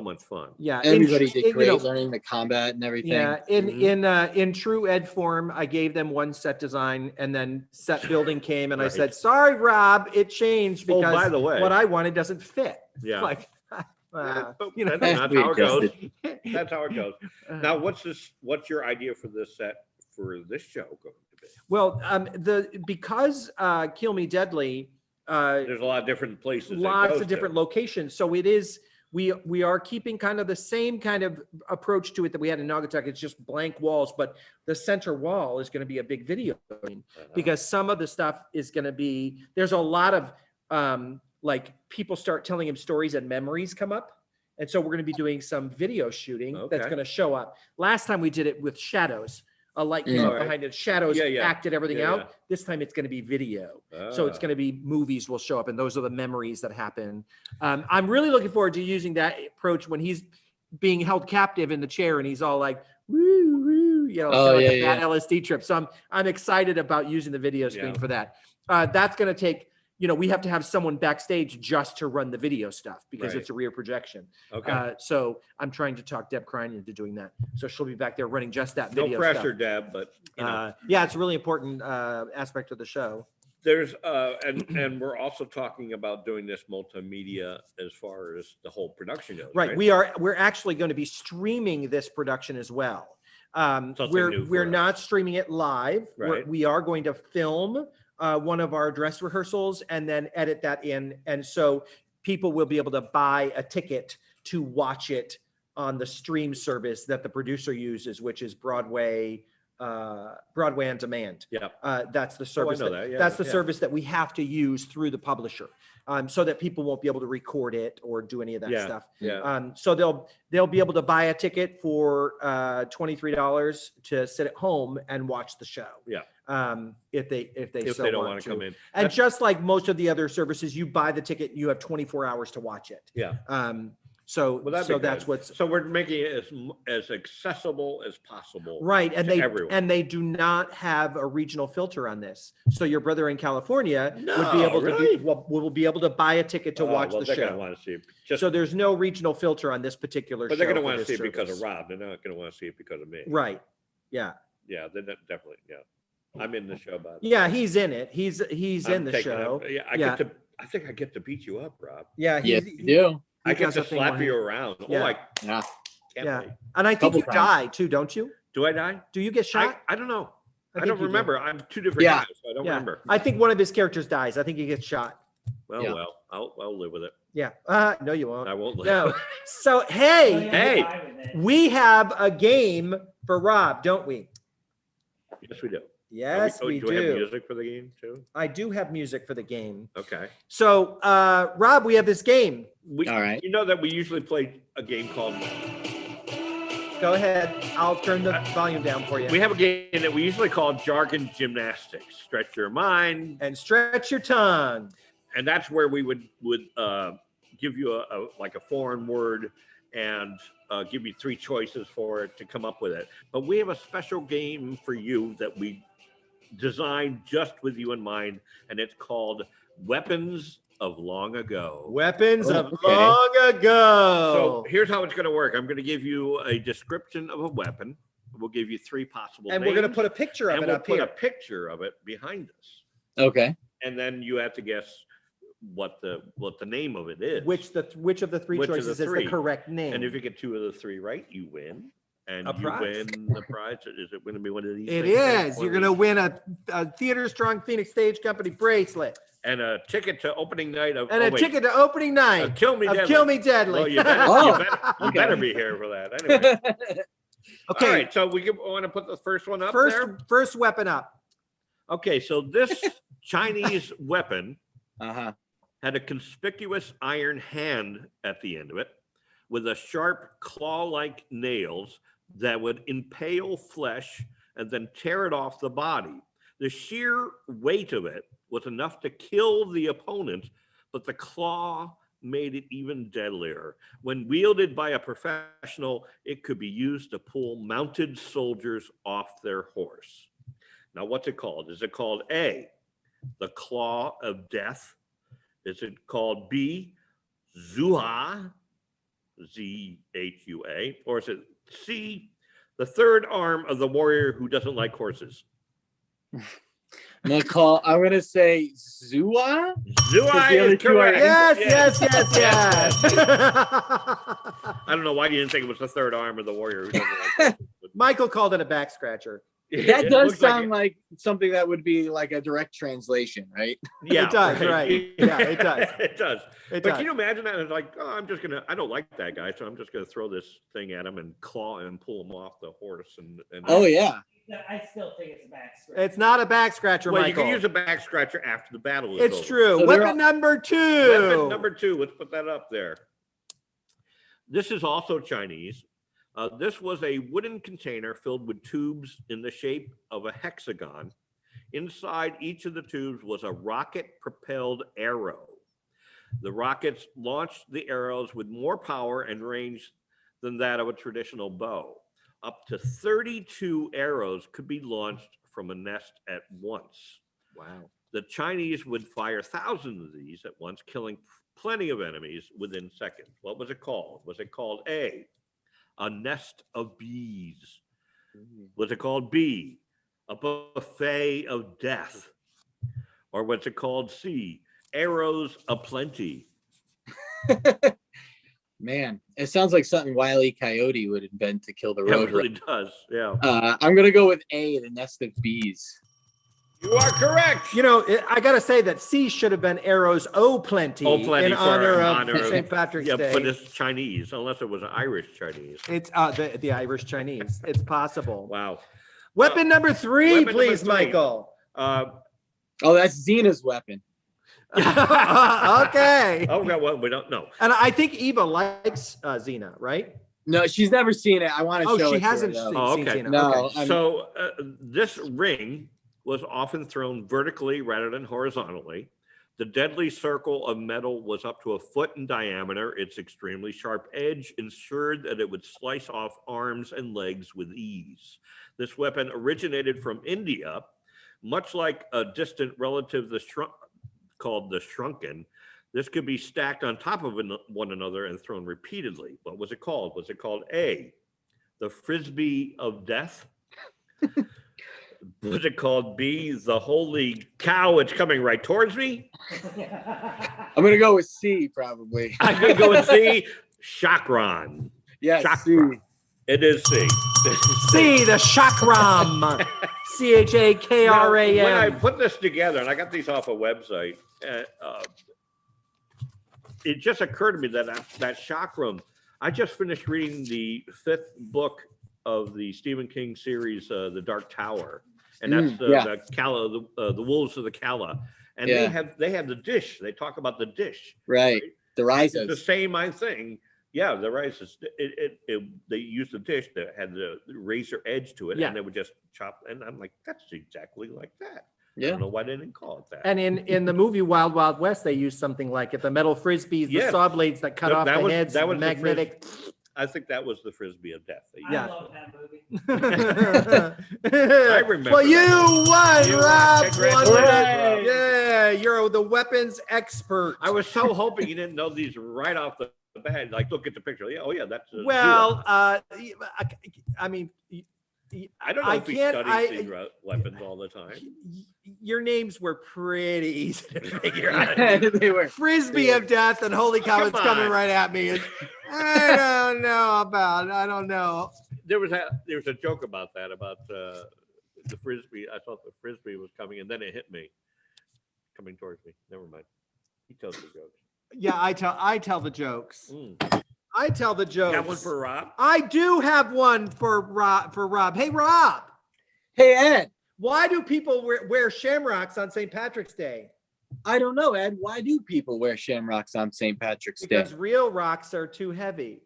much fun. Yeah, everybody did great, learning the combat and everything. Yeah, in true ed form, I gave them one set design, and then set building came, and I said, "Sorry, Rob, it changed because by the way, what I wanted doesn't fit." Yeah, like that's how it goes. That's how it goes. Now, what's your idea for this set for this show going to be? Well, because Kill Me Deadly, there's a lot of different places, lots of different locations, so it is. We are keeping kind of the same kind of approach to it that we had in Naugatuck. It's just blank walls, but the center wall is going to be a big video screen because some of the stuff is going to be, there's a lot of like people start telling him stories and memories come up. And so we're going to be doing some video shooting that's going to show up. Last time we did it with shadows. A light came up behind it. Shadows acted everything out. This time it's going to be video. So it's going to be movies will show up, and those are the memories that happen. I'm really looking forward to using that approach when he's being held captive in the chair and he's all like, woo, woo, that LSD trip. So I'm excited about using the video screen for that. That's going to take, we have to have someone backstage just to run the video stuff because it's a rear projection. Okay. So I'm trying to talk Deb Crine into doing that. So she'll be back there running just that video. No pressure, stuff. Deb, but it's a really important aspect of the show. There's and we're also talking about doing this multimedia as far as the whole production goes. Right. We're actually going to be streaming this production as well. We're not streaming it live. Right. We are going to film one of our dress rehearsals and then edit that in. And so people will be able to buy a ticket to watch it on the stream service that the producer uses, which is Broadway on Demand. Yeah. That's the service. That's the service that we have to use through the publisher. So that people won't be able to record it or do any of that stuff. Yeah. So they'll be able to buy a ticket for $23 to sit at home and watch the show. Yeah. If they don't want to come in. And just like most of the other services, you buy the ticket, you have 24 hours to watch it. Yeah. So that's what's. So we're making it as accessible as possible. Right, everyone. and they do not have a regional filter on this. So your brother in California would be able to will be able to buy a ticket to watch the show. They're gonna want to see it. So there's no regional filter on this particular show. But they're going to want to see it because of Rob. They're not going to want to see it because of me. Right. Yeah. Yeah. They're definitely. Yeah. I'm in the show, by the way. Yeah, he's in it. He's in the show. I think I get to beat you up, Rob. Yeah, you do. I get to slap you around. Yeah. Can't wait. And I think you die too, don't you? Do I die? Do you get shot? I don't know. I don't think you do. remember. I'm two different Yeah. guys, so I don't Yeah. remember. I think one of his characters dies. I think he gets shot. Well, Yeah. well, I'll live with it. Yeah. No, you won't. I won't live. No. So, Oh, hey, yeah, Hey. I'm fine with it. we have a game for Rob, don't we? Yes, we do. Yes, we do. We have do. music for the game too? I do have music for the game. Okay. So, Rob, we have this game. All right. You know that we usually play a game called. Go ahead. I'll turn the volume down for you. We have a game that we usually call jargon gymnastics. Stretch your mind, And stretch your tongue. and that's where we would give you a foreign word and give you three choices for it to come up with it. But we have a special game for you that we designed just with you in mind, and it's called Weapons of Long Ago. Weapons of Okay. long ago. So here's how it's going to work. I'm going to give you a description of a weapon. We'll give you three possible and names, we're going to put a picture of and it we'll up put here. a picture of it behind us. Okay. And then you have to guess what the name of it is. Which of the three Which of the choices is three? the correct name? And if you get two of the three right, you win. And A you prize. win the prize. Is it going to be one of these? It things? is. One You're of going to these? win a Theater Strong Phoenix Stage Company bracelet And a ticket to opening night of. and oh, a wait, ticket to opening night of Kill Me of Deadly. Kill Me Deadly. Well, you better, Oh, you okay. better be here for that. Anyway. Okay. All right. So we want to put the first one up there. First weapon up. Okay. So this Chinese weapon Uh-huh. had a conspicuous iron hand at the end of it with a sharp claw-like nails that would impale flesh and then tear it off the body. The sheer weight of it was enough to kill the opponent, but the claw made it even deadlier. When wielded by a professional, it could be used to pull mounted soldiers off their horse. Now, what's it called? Is it called A, the claw of death? Is it called B, Zuha, Z-H-U-A, or is it C, the third arm of the warrior who doesn't like horses? I'm gonna say Zua. Zua the other is two are correct. Yes. I don't know why you didn't think it was the third arm of the warrior who doesn't like horses. Michael called it a back scratcher. That It does looks like sound like something that would be like a direct translation, right? Yeah, It does, right. Yeah, it does. It does. It But does. can you imagine that? It's like, oh, I don't like that guy, so I'm just gonna throw this thing at him and claw and pull him off the horse. And Oh yeah. No, I still think it's a back scratch. It's not a back scratcher, well, you Michael. can use a back scratcher after the battle is It's over. true. So they're Weapon number two. Weapon number two. Let's put that up there. This is also Chinese. This was a wooden container filled with tubes in the shape of a hexagon. Inside each of the tubes was a rocket-propelled arrow. The rockets launched the arrows with more power and range than that of a traditional bow. Up to 32 arrows could be launched from a nest at once. Wow. The Chinese would fire thousands of these at once, killing plenty of enemies within seconds. What was it called? Was it called A, nest of bees? Was it called B, a buffet of death? Or was it called C, arrows aplenty? Man, it sounds like something Wile E. Coyote would invent to kill the It road. really does, yeah. I'm gonna go with A, the nest of bees. You are correct. You know, I got to say that C should have been arrows O plenty, Oh, plenty in for honor honor of of- St. Patrick's Yeah, Day. but it's Chinese, unless it was an Irish Chinese. It's the Irish Chinese. It's possible. Wow. Weapon number three, weapon number please, three. Michael. Oh, that's Xena's weapon. Okay. Oh, well, we don't know. And I think Eva likes Xena, right? No, she's never seen it. I want to Oh, show she it to her, hasn't though. seen, Oh, seen okay. Xena. No. Okay. So this ring was often thrown vertically rather than horizontally. The deadly circle of metal was up to 1 foot in diameter. Its extremely sharp edge ensured that it would slice off arms and legs with ease. This weapon originated from India, much like a distant relative called the shrunken. This could be stacked on top of one another and thrown repeatedly. What was it called? Was it called A, the frisbee of death? Was it called B, the holy cow, it's coming right towards me? I'm gonna go with C, probably. I'm going to go with C, chakran. Yes, Chakra. C. It is C. C, the chakram. Now, CHAKRAM. when I put this together, and I got these off a website, it just occurred to me that that chakram. I just finished reading the 5th book of the Stephen King series, The Dark Tower, and that's the Cala, the Wolves of the Cala, and they have the dish. They talk about the dish, right? The rises. It's the same thing. Yeah, the rices. They used the dish that had the razor edge to it, and they would just chop. And I'm like, that's exactly like that. I don't know why they didn't call it that. And in the movie Wild Wild West, they used something like it. The metal frisbees, the saw blades that cut off the heads, the magnetic. I think that was the frisbee of death. I love that movie. I remember. Well, you won, Rob. Congratulations, Rob. Yeah, you're the weapons expert. I was so hoping you didn't know these right off the bat. Like, look at the picture. Yeah, oh yeah, that's. Well, I mean, I don't know if he studies these weapons all the time. Your names were pretty easy to figure out. They were. Frisbee of death and holy cow, it's coming right at me. I don't know. There was a joke about that, about the frisbee. I thought the frisbee was coming, and then it hit me, coming towards me. Never mind. He tells the jokes. Yeah, I tell the jokes. I tell the jokes. Got one for Rob? I do have one for Rob. Hey, Rob. Hey, Ed. Why do people wear shamrocks on St. Patrick's Day? I don't know, Ed. Why do people wear shamrocks on St. Patrick's Day? Because real rocks are too heavy.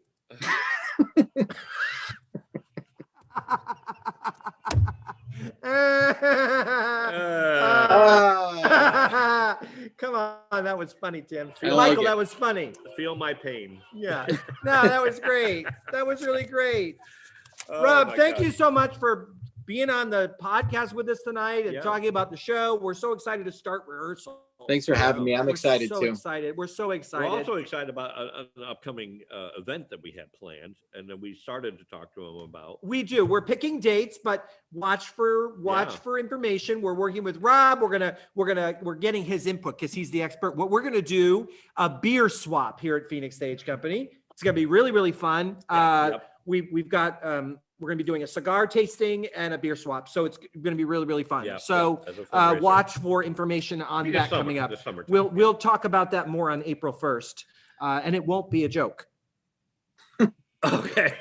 Come on, that was funny, Tim. Michael, that was funny. Feel my pain. Yeah. No, that was great. That was really great. Rob, thank you so much for being on the podcast with us tonight and talking about the show. We're so excited to start rehearsal. Thanks for having me. I'm excited too. We're so excited. We're also excited about an upcoming event that we have planned, and that we started to talk to him about. We do. We're picking dates, but watch for information. We're working with Rob. We're getting his input because he's the expert. What we're gonna do a beer swap here at Phoenix Stage Company. It's gonna be really, really fun. We've got we're going to be doing a cigar tasting and a beer swap. So it's going to be really, really fun. So watch for information on that coming up. We'll talk about that more on April 1st. And it won't be a joke. Okay.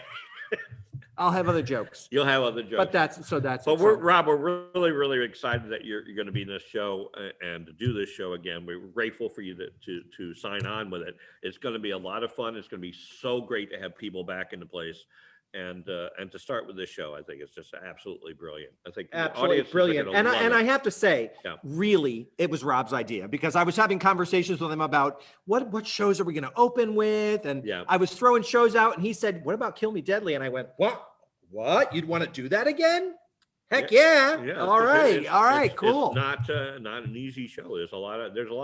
I'll have other jokes. You'll have other jokes. But that's. But Rob, we're really, really excited that you're going to be in this show and to do this show again. We're grateful for you to sign on with it. It's going to be a lot of fun. It's going to be so great to have people back into place. And to start with this show, I think it's just absolutely brilliant. I think absolutely brilliant. And I have to say, really, it was Rob's idea, because I was having conversations with him about what shows are we going to open with, and I was throwing shows out, and he said, "What about Kill Me Deadly?" And I went, "What? You'd want to do that again?" Heck yeah. All right, cool. It's not an easy show. There's a lot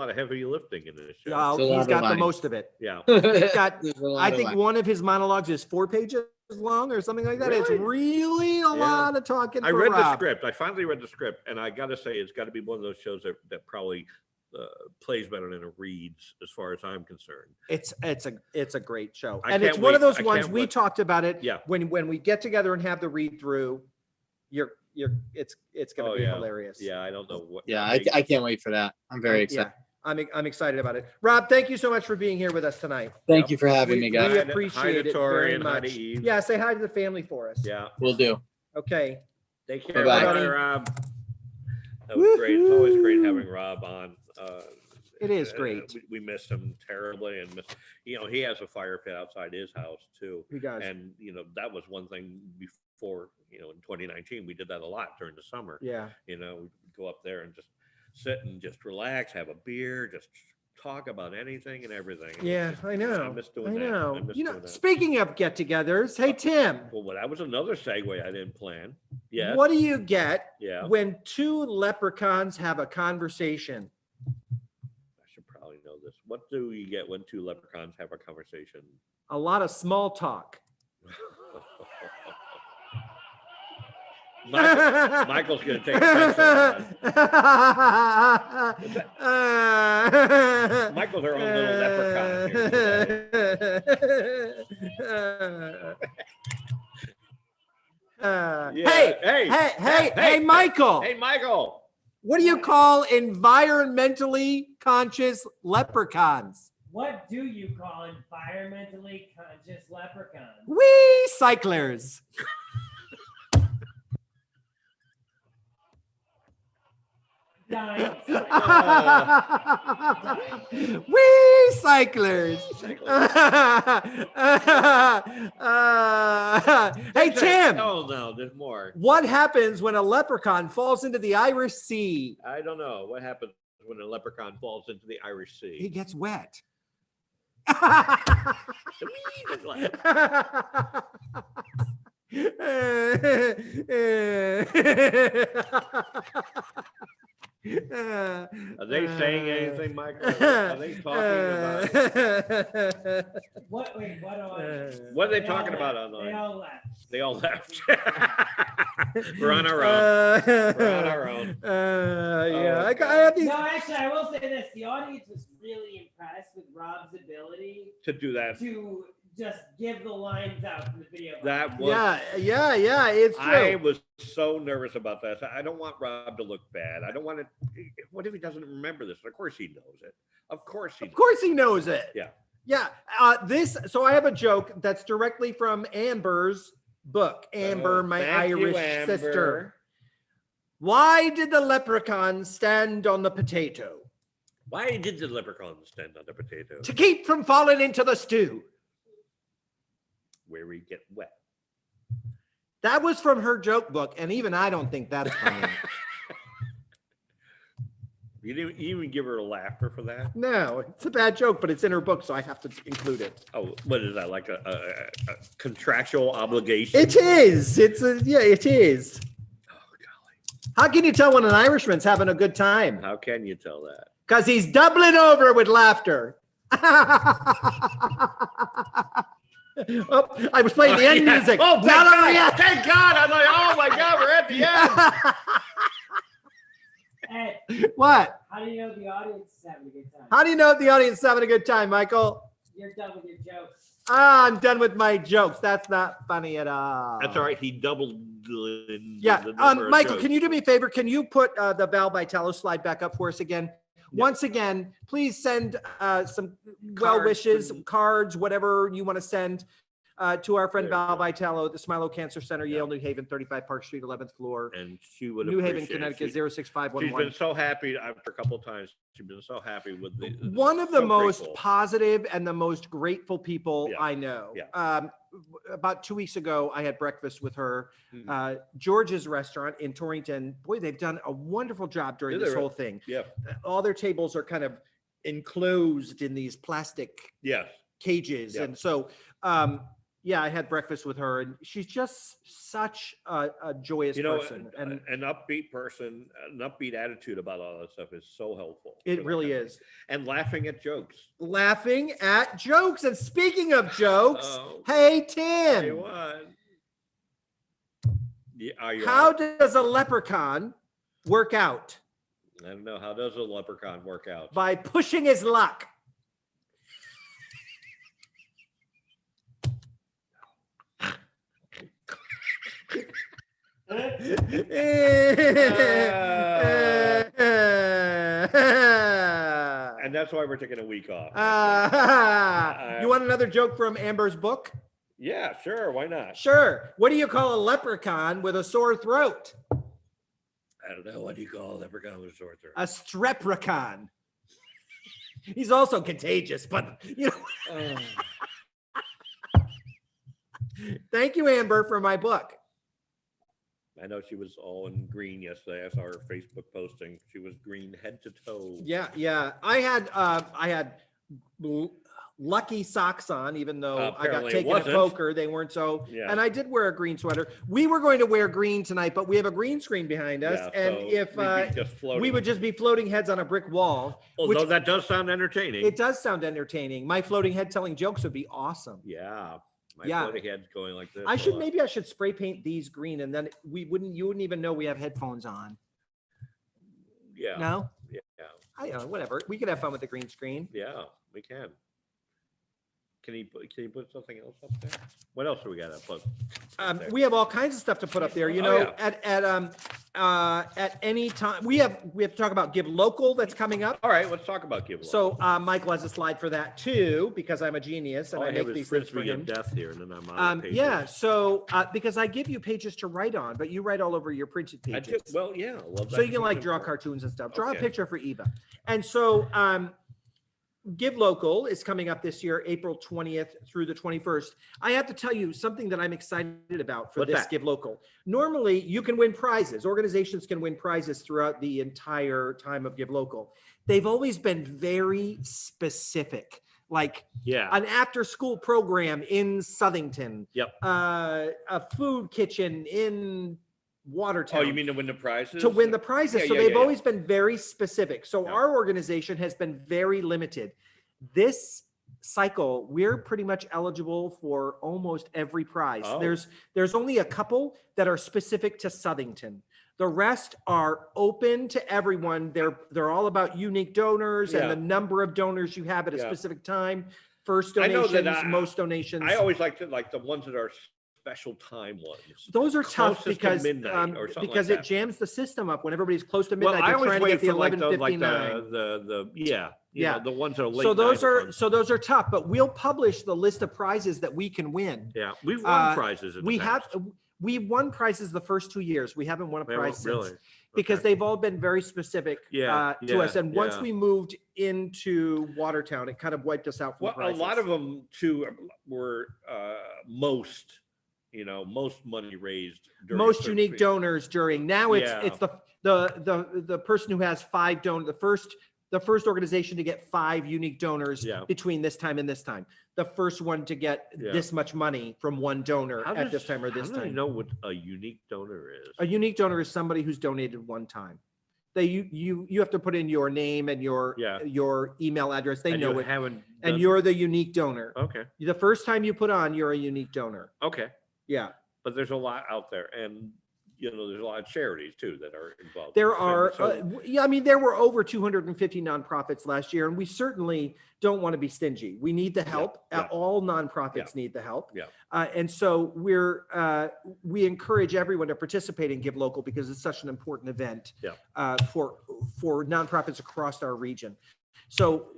of heavy lifting in this show. He's got the most of it. Yeah. He's got, I think one of his monologues is 4 pages long or something like that. Really? It's really a lot of talking. I read the script. I finally read the script, and I got to say, it's got to be one of those shows that probably plays better than it reads, as far as I'm concerned. It's a great show, and it's one of those ones we talked about it. Yeah. When we get together and have the read through, it's going to be hilarious. Yeah, I don't know what. Yeah, I can't wait for that. I'm very excited. I'm excited about it. Rob, thank you so much for being here with us tonight. Thank you for having me, guys. We appreciate it very much. Yeah, say hi to the family for us. Yeah, we'll do. Okay. Take care, Rob. That was great. It's always great having Rob on. It is great. We miss him terribly, and he has a fire pit outside his house too. He does. And that was one thing before. In 2019, we did that a lot during the summer. Yeah. We'd go up there and just sit and just relax, have a beer, just talk about anything and everything. Yeah, I know. I miss doing that. You know, speaking of get-togethers, hey Tim. Well, that was another segue I didn't plan. Yeah. What do you get when two leprechauns have a conversation? I should probably know this. What do you get when two leprechauns have a conversation? A lot of small talk. Michael's going to take offense on that. Michael's our own little leprechaun here. Hey, Michael. Hey, Michael. What do you call environmentally conscious leprechauns? What do you call environmentally conscious leprechauns? Wee cyclers. Dying. Wee cyclers. Hey, Tim. Oh, no, there's more. What happens when a leprechaun falls into the Irish Sea? I don't know. What happens when a leprechaun falls into the Irish He Sea? gets wet. Are they saying anything, Michael? Are they talking about? What? Wait, what audience? What are they They talking all about left. online? They all left. They all left. We're on our own. We're on our own. Yeah, Oh, I have these. No, actually, I will say this: the audience was really impressed with Rob's ability To do that. to just give the lines out from the video. That was. Yeah, it's true. I was so nervous about that. I don't want Rob to look bad. I don't want to. What if he doesn't remember this? Of course he knows it. Of course he. Of course he knows it. Yeah. Yeah. So I have a joke that's directly from Amber's book. Amber, my Thank you, Irish Amber. sister. Why did the leprechaun stand on the potato? Why did the leprechaun stand on the potato? To keep from falling into the stew. Where we get wet. That was from her joke book, and even I don't think that's funny. You didn't even give her a laughter for that? No, it's a bad joke, but it's in her book, so I have to include it. Oh, what is that? Like a contractual obligation? It is. It is. Oh, golly. How can you tell when an Irishman's having a good time? How can you tell that? Because he's doubling over with laughter. Oh, I was playing the end yeah. music. Oh, Now thank we're God. at- Thank God. I'm like, oh my God, we're at the end. Hey, What? how do you know the audience is having a good time? How do you know if the audience is having a good time, Michael? You're done with your jokes. I'm done with my jokes. That's not funny at all. That's all right. He doubled in Yeah. the number of Michael, jokes. can you do me a favor? Can you put the Val Vitello slide back up for us again? Yeah. Once again, please send some well Cards wishes, and- cards, whatever you want to send to our friend There you Val go. Vitello at the Smilo Cancer Center, Yeah. Yale, New Haven, 35 Park Street, 11th floor, And she would New Haven, appreciate it. Connecticut, She's been 06511. so happy after a couple of times. She's been so happy with the. One of the so most grateful. positive and the most grateful people Yeah. I know. Yeah. About 2 weeks ago, I had breakfast with her. Mhm. George's restaurant in Torrington. Boy, they've done a wonderful job during Did they this really? whole thing. Yeah. All their tables are kind of enclosed in these plastic Yes. cages. Yeah. And so, yeah, I had breakfast with her, and she's just such a joyous You know, person. And an upbeat person, an upbeat attitude about all that stuff is so helpful. it really is. And laughing at jokes. Laughing at jokes. And speaking of jokes, Oh. hey, Hey, Tim, what? Yeah, are you? how on? does a leprechaun work out? I don't know. How does a leprechaun work out? By pushing his luck. And that's why we're taking a week off. You want another joke from Amber's book? Yeah, sure. Why not? Sure. What do you call a leprechaun with a sore throat? I don't know. What do you call a leprechaun with a sore throat? A streprechon. He's also contagious, but you know. Thank you, Amber, for my book. I know she was all in green yesterday. I saw her Facebook posting. She was green head to toe. Yeah. I had lucky socks on, even though I got Apparently it taken at wasn't. poker. They weren't so. Yeah. And I did wear a green sweater. We were going to wear green tonight, but we have a green screen behind us, Yeah, and so if we'd be just floating. we would just be floating heads on a brick wall. Although which- that does sound entertaining. It does sound entertaining. My floating head telling jokes would be awesome. Yeah. My Yeah. floating head's going like this. Maybe I should spray paint these green, and then you wouldn't even know we have headphones on. Yeah. No, Yeah. I know, whatever. We could have fun with the green screen. Yeah. We can. Can you put something else up there? What else do we got up? We have all kinds of stuff to put up there. You know, at any time we have to talk about Give Local that's coming up. All right, let's talk about Give Local. So Michael has a slide for that too, because I'm a genius and I make these things for him. Death here, and then I'm on pages. Yeah, so because I give you pages to write on, but you write all over your printed pages. I do, well, yeah. I love So that you can like printed draw part. cartoons and stuff. Draw Okay. a picture for Eva. And so Give Local is coming up this year, April 20th through the 21st. I have to tell you something that I'm excited about for What's this that? Give Local. Normally, you can win prizes. Organizations can win prizes throughout the entire time of Give Local. They've always been very specific, like Yeah. an after-school program in Southington. Yep. A food kitchen in Watertown. Oh, you mean to win the prizes? To win the prizes. Yeah, So yeah, they've yeah, always been very specific. So Yeah. our organization has been very limited. This cycle, we're pretty much eligible for almost every prize. Oh. There's only a couple that are specific to Southington. The rest are open to everyone. They're all about unique donors Yeah. and the number of donors you have at a Yeah. specific time. First I know donations, that most donations. I always like the ones that are special time ones. Those are tough Closest to because midnight or something because like it that. jams the system up when everybody's close to Well, midnight. I They're always trying to wait get the for like the 11:59. you know, the ones that are late. So those night are ones. so those are tough, but we'll publish the list of prizes that we can win. Yeah, we've won uh, prizes. In We the have past. we won prizes the first 2 years. We haven't won a We prize haven't- since really because Okay. they've all been very specific Yeah, to yeah, us. And once yeah. we moved into Watertown, it kind of wiped us out from Well, the a prizes. lot of them too were most money raised. During Most certain unique periods. donors during. Now it's Yeah. it's the person who has 5 donors. The first organization to get 5 unique donors Yeah. between this time and this time. The first one to get Yeah. this much money from one donor How at does- this time or this How do I time. know what a unique donor is? A unique donor is somebody who's donated one time. You have to put in your name and your Yeah. your email address. They And know you it, haven't and done- you're the unique donor. okay. The first time you put on, you're a unique donor. Okay. Yeah, But there's a lot out there, and you know, there's a lot of charities too that are involved. there in are. this. So- Yeah, I mean, there were over 250 nonprofits last year, and we certainly don't want to be stingy. We need the help. yeah. All nonprofits need the help. Yeah. And so we encourage everyone to participate in Give Local because it's such an important event Yeah. For nonprofits across our region. So,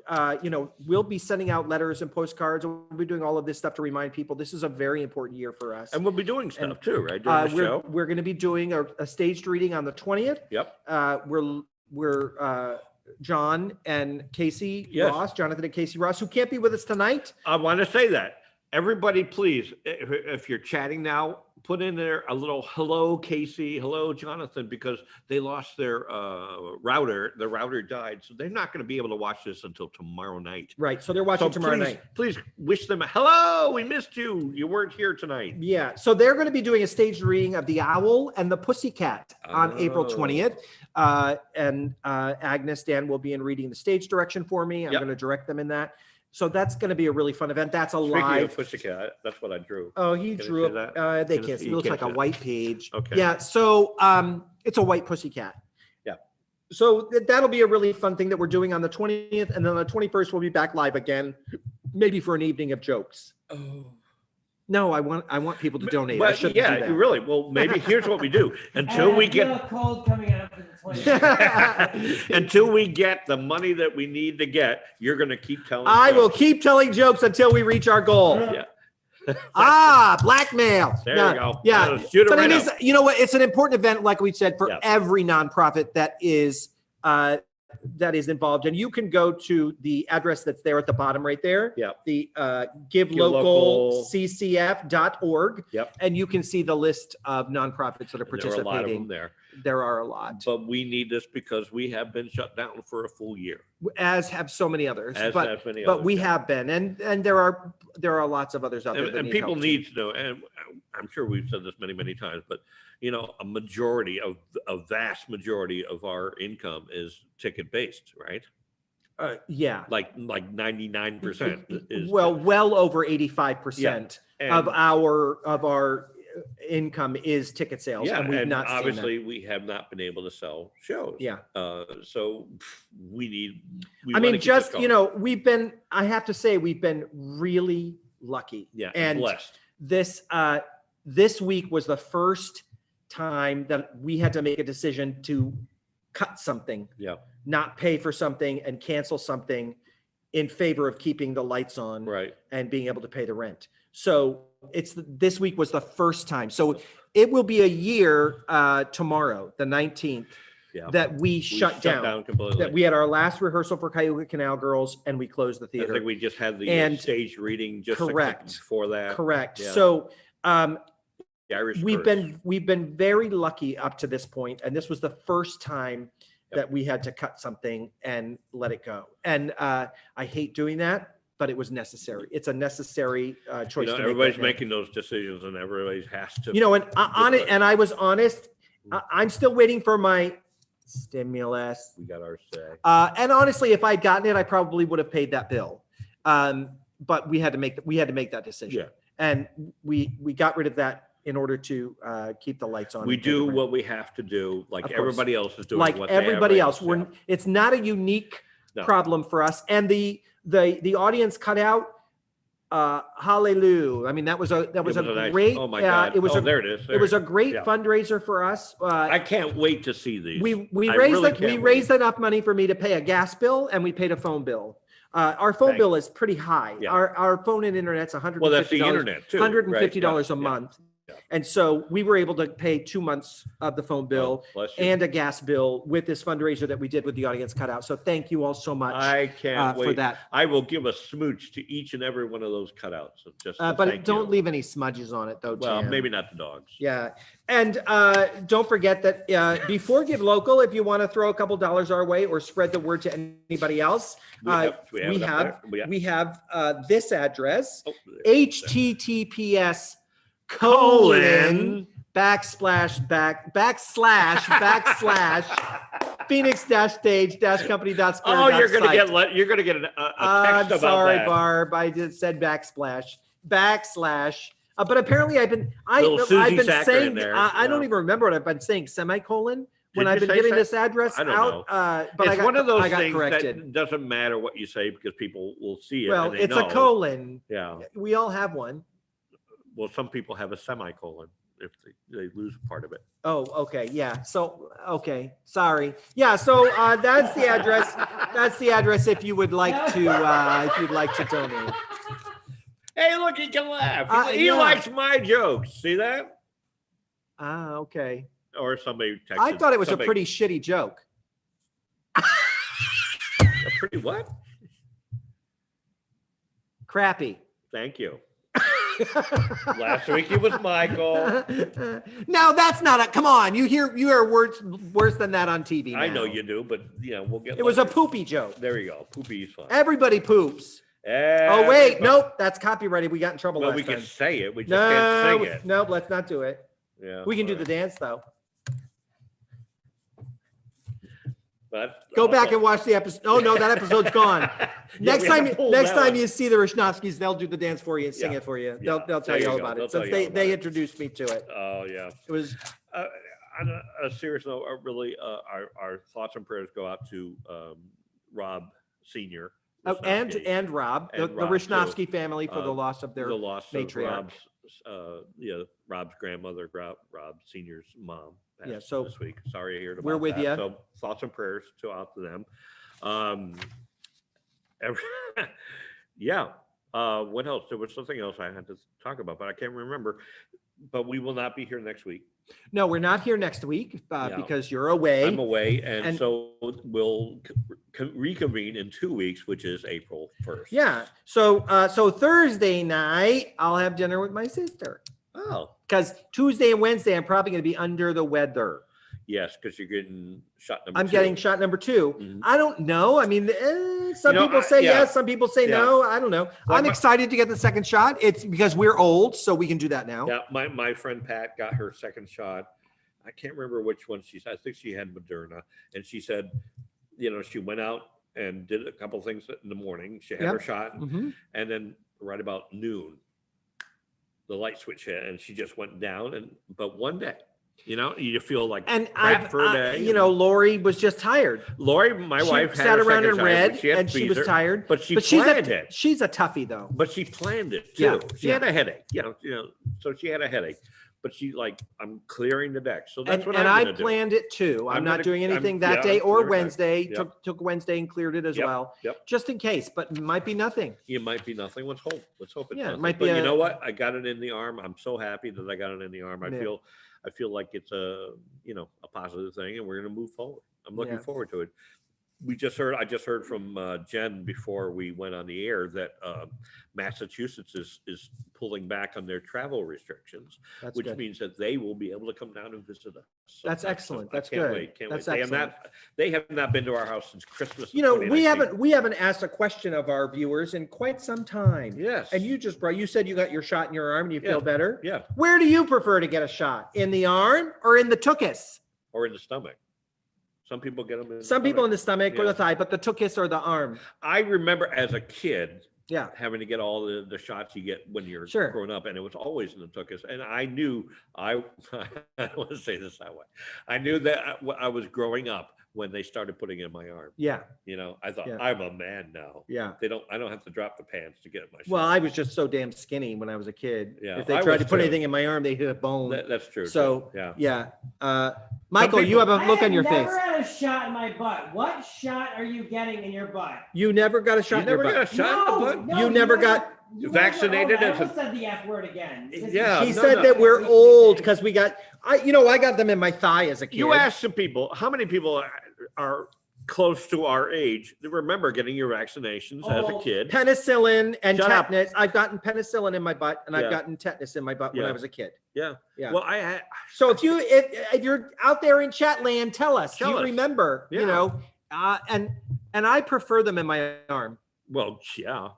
we'll be sending out letters and postcards. We'll be doing all of this stuff to remind people this is a very important year for us. and we'll be doing stuff too, right? During the show. We're going to be doing a staged reading on the 20th. Yep. We're John and Casey Yes. Ross, Jonathan and Casey Ross, who can't be with us tonight. I want to say that. Everybody, please, if you're chatting now, put in there a little hello, Casey, hello, Jonathan, because they lost their router. The router died, so they're not going to be able to watch this until tomorrow night. Right. So they're watching So tomorrow please, night. please wish them a hello. We missed you. You weren't here tonight. Yeah. So they're going to be doing a staged reading of The Owl and the Pussycat on April Oh. 20th. And Agnes Dan will be in reading the stage direction for me. I'm Yep. going to direct them in that. So that's going to be a really fun event. That's a Speaking live. of Pussycat, that's what I drew. Oh, he Can I drew see up. that? They Can I can't see- see. It you looks can't like a see it. white page. Okay. Yeah. So it's a white pussycat. Yeah. So that'll be a really fun thing that we're doing on the 20th, and then on the 21st we'll be back live again, maybe for an evening of jokes. Oh. No, I want people to donate. I But shouldn't yeah, do that. really. Well, maybe here's what we do until And we I feel get a cold coming out for the 20th. until we get the money that we need to get. You're going to keep telling. I will jokes. keep telling jokes until we reach our goal. Yeah. Blackmail. There No, you go. Yeah. Shoot it But right it is, out. you know what? It's an important event, like we said, for Yeah. every nonprofit that is involved. And you can go to the address that's there at the bottom right there. Yeah. The Give Local. givelocalccf.org. Yep. And you can see the list of nonprofits that are And there are a lot of them participating. there. There are a lot, But we need this because we have been shut down for a full year. as have so many others. As but have many but others, we yeah. have been, and there are lots of others out there. And people need to know, and I'm sure we've said this many times, but you know, a vast majority of our income is ticket based, right? Yeah. Like 99% is Well over 85% and of our income is ticket sales, Yeah, and we've and not seen that. obviously we have not been able to sell shows. Yeah. So we I wanna mean, keep this just, going. I have to say, we've been really lucky. Yeah, And blessed. this week was the first time that we had to make a decision to cut something, Yeah, not pay for something and cancel something in favor of keeping the lights on right. and being able to pay the rent. So this week was the first time. So it will be a year tomorrow, the 19th, Yeah. that we We shut down. completely. That we had our last rehearsal for Cayuga Canal Girls and we closed the I theater. think we just had the And- stage reading just Correct. before that. Correct. Yeah. So The Irish we've curse. been very lucky up to this point, and this was the first time that we had to cut something and let it go. And I hate doing that, but it was necessary. It's a necessary choice. to make Everybody's right now. making those decisions, and everybody has to. And on it, and I was honest. I'm still waiting for my stimulus. We got our say. And honestly, if I'd gotten it, I probably would have paid that bill. But we had to make that decision. Yeah. And we got rid of that in order to keep the lights on. We and pay the do rent. what we have to do, like Of course. everybody else is doing. Like what they have everybody right else. now. It's not a unique No. problem for us. And the audience cut out. Hallelujah. I mean, that was a nice- great. Oh my God! It was there it is. it was a great Yeah. fundraiser for us. I can't wait to see these. We I raised really we can't raised wait. enough money for me to pay a gas bill, and we paid a phone bill. Our phone Thank bill is pretty high. Yeah. Our phone and internet's $150. Well, that's the internet too. $150 right? a Yeah, month. Yeah. And so we were able to pay 2 months of the phone bill Oh, bless you. and a gas bill with this fundraiser that we did with the audience cutout. So thank you all so much I can't for wait. that. I will give a smooch to each and every one of those cutouts. Just to But thank don't you. leave any smudges on it though, Well, Tam. maybe not the dogs. Yeah. And don't forget that before Give Local, if you want to throw a couple dollars our way or spread the word to anybody else, We have this address, Oh, https : phoenix-stage-company.square. Oh, you're gonna get a text I'm about sorry, that. Barb. I just said backslash. But apparently I've been Little Susie Sacker in saying there. I don't Yeah. even remember what I've been saying, semicolon, when Did I've you been say giving sec- this address I don't out. But It's one of those I got things corrected. that doesn't matter what you say because people will see it. Well, and they it's know. a colon. Yeah. We all have one. Well, some people have a semicolon if they lose part of it. Oh, okay, yeah. So, okay, sorry. Yeah, so that's the address. That's the address if you would like to donate. Hey, look, he can laugh. He Yeah. likes my jokes. See that? Okay. Or somebody texted. I thought it was a somebody- pretty shitty joke. a pretty what? Crappy. Thank you. Last week it was Michael. No, that's not a. Come on, you hear worse than that on TV. I now. know you do, but we'll get. It was a lucky. poopy joke. There you go. Poopy is fun. Everybody poops. Oh wait, nope, that's copyrighted. We got in trouble Well, last we time. can say it. We just can't sing it. Nope, let's not do it. Yeah. We can do all the dance though. right. Go back and watch the episode. Oh no, that episode's gone. Next time you see the Richnavskys, they'll do the dance for you and sing Yeah. it for you. Yeah. They'll tell There you you all go. about They'll it. tell Since you all about they it. introduced me to it. Oh yeah. It was On a serious note, really, our thoughts and prayers go out to Rob Senior. and Rob, the And Rob, Richnavsky family for the loss of their the loss of matriarch. Rob's grandmother, Rob Senior's mom. Passed Yeah, so this week. Sorry to hear about we're with that. ya. So thoughts and prayers out to them. What else? There was something else I had to talk about, but I can't remember. But we will not be here next week. No, we're not here next week Yeah. because you're away. I'm away, and And- so we'll reconvene in 2 weeks, which is April 1st. Yeah. So Thursday night, I'll have dinner with my sister. Oh, Because Tuesday and Wednesday, I'm probably going to be under the weather. yes, because you're getting shot number I'm 2. getting shot number 2. Mhm. I don't know. I mean, some You know, people say yeah. yes, some people say Yeah. no. I don't know. Like I'm excited to get the second shot. It's because we're old, so we can do that now. Yeah, my friend Pat got her second shot. I can't remember which one she said. I think she had Moderna, and she said, she went out and did a couple things in the morning. She had Yep. her shot, Mhm. and then right about noon, the light switch hit and she just went down. But one day, you feel like And crap for a day. Lori was just tired. Lori, my wife, sat had around second and child, read, but she had and she was fever, tired. But she she's planned it. She's a toughie, though. But she planned it too. Yeah, She had a headache. So she had a headache. But she I'm clearing the deck. So that's what I'm I going to do. planned it too. I'm not doing anything I'm that day or clearing it. Wednesday. Yep. Took Wednesday and cleared it as well, just in case. But it might be nothing. It might be nothing. Let's hope. Let's hope it's nothing. It might but be. You know what? I got it in the arm. I'm so happy that I got it in the arm. I feel like it's a positive thing, and we're going to move forward. I'm looking forward to it. I just heard from Jen before we went on the air that Massachusetts is pulling back on their travel restrictions, which means that they will be able to come down and visit us. So that's excellent. That's can't good. Wait, can't that's wait. excellent. They have not been to our house since Christmas. We haven't asked a question of our viewers in quite some time. Yes. And you said you got your shot in your arm and you feel better. Yeah. Where do you prefer to get a shot? In the arm or in the tuchus? Or in the stomach. Some people get them in Some people in the stomach or the thigh, but the tuchus or the arm. I remember as a kid having to get all the shots you get when you're growing up, and it was always in the tuchus. And I knew I don't want to say this that way. I knew that I was growing up when they started putting it in my arm. Yeah. I thought I'm a man now. Yeah. I don't have to drop the pants to get my shot. Well, I was just so damn skinny when I was a kid. Yeah. If they tried to put anything in my arm, they hit a bone. That's true. So yeah. Michael, you have a look on your face. I never had a shot in my butt. What shot are you getting in your butt? You never got a shot in your butt. You never got a shot in the butt? No, you never got vaccinated? I almost said the F word again. Yeah. He said that we're old because we got, I got them in my thigh as a kid. You asked some people, how many people are close to our age that remember getting your vaccinations as a kid? Penicillin and tetanus. I've gotten penicillin in my butt and I've gotten tetanus in my butt when I was a kid. Yeah. Well, so if you're out there in chat land, tell us. Do you remember? And I prefer them in my arm. Well, yeah.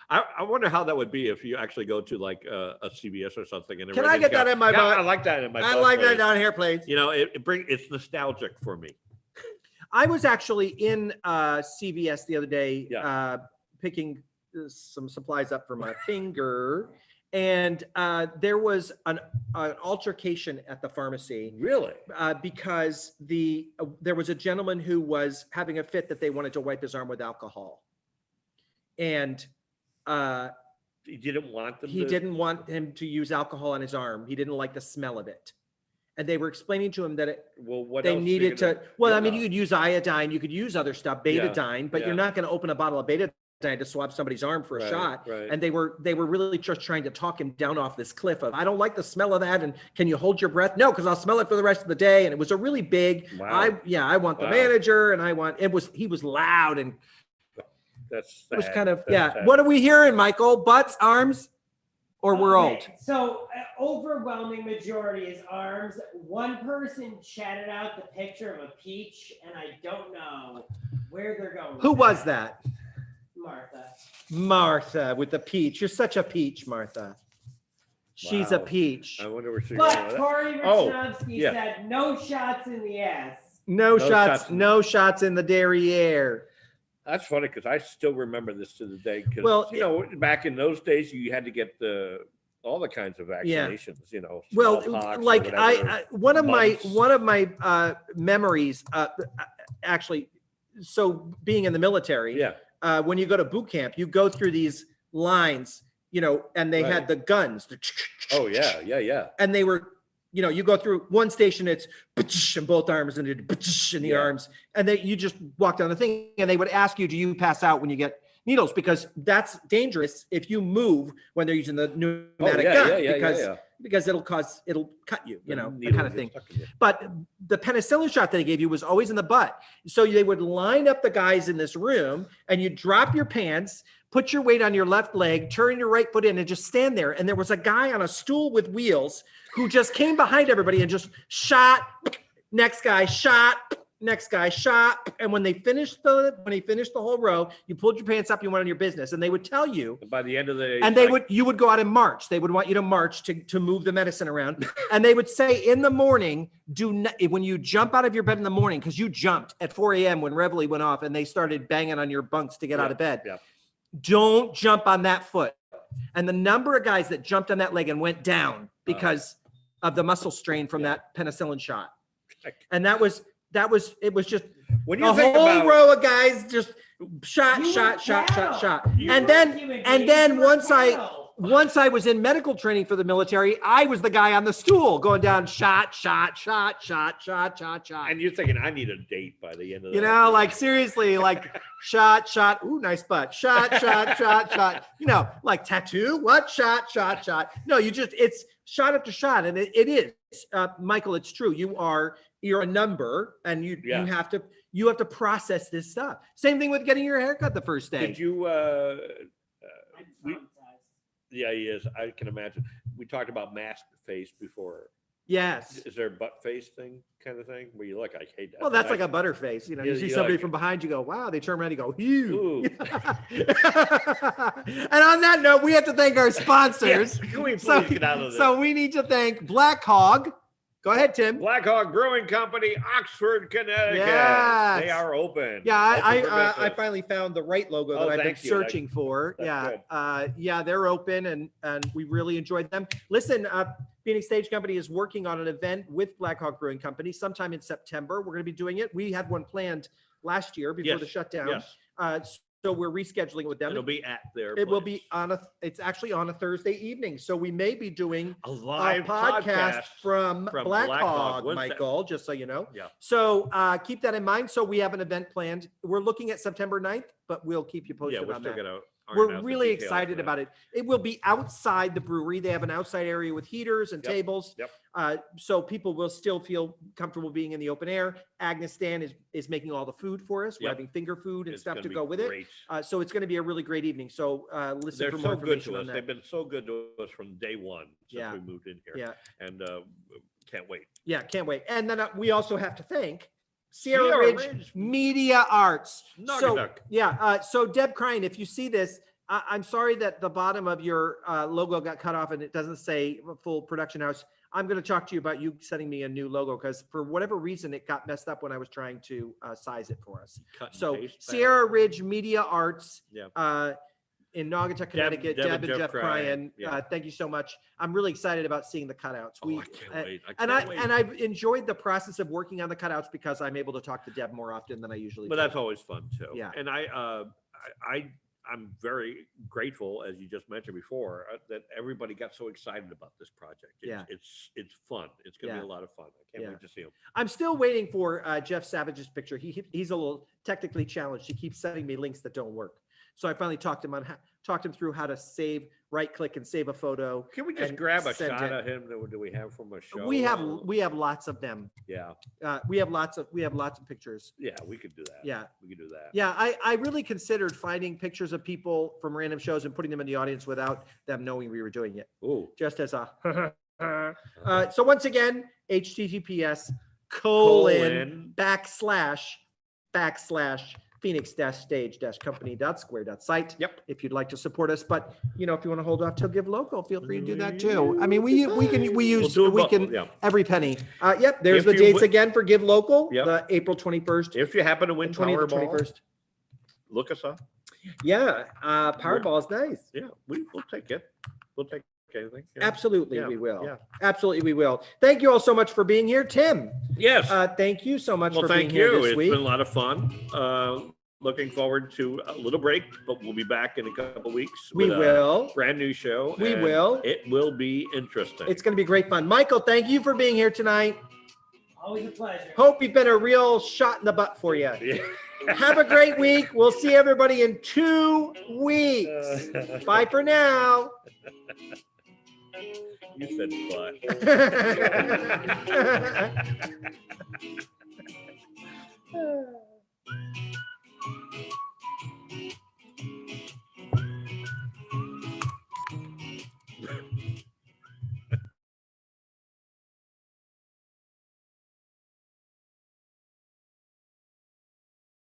I wonder how that would be if you actually go to like a CVS or something. And can I get that in my butt? I like that in my butt. I like that down here, please. It's nostalgic for me. I was actually in CVS the other day picking some supplies up for my finger, and there was an altercation at the pharmacy. Really? Because there was a gentleman who was having a fit that they wanted to wipe his arm with alcohol, and he didn't want them. He didn't want him to use alcohol on his arm. He didn't like the smell of it. And they were explaining to him that they needed to. Well, I mean, you could use iodine, you could use other stuff, betadine, but you're not going to open a bottle of betadine to swab somebody's arm for a shot. Right. And they were really just trying to talk him down off this cliff of, I don't like the smell of that. And can you hold your breath? No, because I'll smell it for the rest of the day. And it was a really big. Wow. I want the manager, and he was loud, and that's it was kind of sad. What are we hearing, Michael? Butts, arms, or we're old? So overwhelming majority is arms. One person chatted out the picture of a peach, and I don't know where they're going. Who was that? Martha with the peach. You're such a peach, Martha. She's a peach. I wonder where she's going. But Corey Richnavsky said no shots in the ass. No shots in the derriere. That's funny because I still remember this to the day. Because back in those days, you had to get all the kinds of vaccinations. Well, like one of my memories, actually. So being in the military, when you go to boot camp, you go through these lines, and they had the guns. Oh yeah. And they were. You go through one station, it's in both arms and in the arms, and you just walk down the thing, and they would ask you, do you pass out when you get needles? Because that's dangerous if you move when they're using the pneumatic gun, because it'll cut you, that kind of thing. But the penicillin shot that they gave you was always in the butt. So they would line up the guys in this room, and you drop your pants, put your weight on your left leg, turn your right foot in, and just stand there. And there was a guy on a stool with wheels who just came behind everybody and just shot, next guy shot, next guy shot. And when he finished the whole row, you pulled your pants up, you went on your business. And they would tell you, and by the end of the day, and you would go out and march. They would want you to march to move the medicine around. And they would say in the morning, when you jump out of your bed in the morning, because you jumped at 4 a.m. when Reveille went off and they started banging on your bunks to get out of bed. Yeah. Don't jump on that foot. And the number of guys that jumped on that leg and went down because of the muscle strain from that penicillin shot. And it was just When a you think whole about row of guys just shot. You were cattle. You And weren't human beings, then you were cattle. once I was in medical training for the military, I was the guy on the stool going down shot. and you're thinking, I need a date by the end of the Like seriously, like shot. Ooh, nice butt. Shot. Like tattoo. What? Shot. No, it's shot after shot, and it is, Michael. It's true. You're a number, and you have to process this stuff. Same thing with getting your haircut the first day. Did you? I'm traumatized. Yeah, he is. I can imagine. We talked about mask face before. Yes. Is there a butt face kind of thing where you look? I hate that. Well, that's like a butterface. You Yeah, see you somebody like from it. behind you go, wow, they turn around, you go, ew. Ooh. And on that note, we have to thank our sponsors. Can we please So- get out of this? So we need to thank Black Hog. Go ahead, Tim. Black Hawk Brewing Company, Oxford, Connecticut. Yes. They are open. Yeah, Open for I business. finally found the right logo Oh, that I've been thank you. searching for. that's Yeah, they're open and we really enjoyed them. Listen, Phoenix Stage Company is working on an event with Black Hawk Brewing Company sometime in September. We're going to be doing it. We had one planned last year before the shutdown. Yes. So we're rescheduling with them. It'll be at their It will place. be it's actually on a Thursday evening. So we may be doing a a live podcast from Black Black Hog, Hog. When's that? Michael, just so you know. Yeah. So keep that in mind. So we have an event planned. We're looking at September 9th, but we'll keep you posted Yeah, we're on still that. gonna. We're really excited about it. It will be outside the brewery. They have an outside area with heaters and Yep, tables. yep. So people will still feel comfortable being in the open air. Agnes Stan is making all the food for us. We're Yep. having finger food and It's stuff gonna to be go with great. it. So it's going to be a really great evening. So listen They're for more so good information to on us. that. They've been so good to us from day one since Yeah. we moved in here. Yeah. And can't wait. Yeah, can't wait. And then we also have to thank Sierra Ridge Media Arts. So, Nuggeduck. so Deb Crine, if you see this, I'm sorry that the bottom of your logo got cut off and it doesn't say full production house. I'm going to talk to you about you sending me a new logo because for whatever reason it got messed up when I was trying to size it for us. Cut and So paste Sierra back. Ridge Media Arts Yeah. in Naugatuck, Connecticut. Deb Deb and Jeff Cryan. Yeah. Thank you so much. I'm really excited about seeing the cutouts. Oh, I can't wait. I And can't wait. I've enjoyed the process of working on the cutouts because I'm able to talk to Deb more often than I usually But do. that's always fun too. Yeah. And I'm very grateful, as you just mentioned before, that everybody got so excited about this project. It's fun. It's going to Yeah. be a lot of fun. I can't wait to see them. I'm still waiting for Jeff Savage's picture. He's a little technically challenged. He keeps sending me links that don't work. So I finally talked him through how to right click and save a photo. Can we just and grab a send shot it. of him? Do we have from a show? We have lots of them. Yeah. We have lots of pictures. Yeah, we could do that. Yeah. We could do that. Yeah, I really considered finding pictures of people from random shows and putting them in the audience without them knowing we were doing it. Ooh. Just as a so once again, https : //phoenix-stage-company.square.site. Yep. If you'd like to support us, but if you want to hold off till Give Local, feel free to do that too. I mean, we can Yeah. every penny. Yep. There's If the you dates would- again for Give Local. Yep. The April 21st, If you happen to win 20th, Powerball, 21st. look us up. Yeah. Powerball is nice. Yeah, we'll take it. We'll take anything. Yeah. Absolutely, Yeah, we will. yeah. Absolutely, we will. Thank you all so much for being here, Tim. Yes. Thank you so much Well, for being thank here you. this It's week. been a lot of fun. Looking forward to a little break, but we'll be back in a couple weeks. We with a will. brand new show. We and will. It will be interesting. It's going to be great fun. Michael, thank you for being here tonight. Always a pleasure. Hope we've been a real shot in the butt for you. Yeah. Have a great week. We'll see everybody in 2 weeks. Bye for now. You said butt.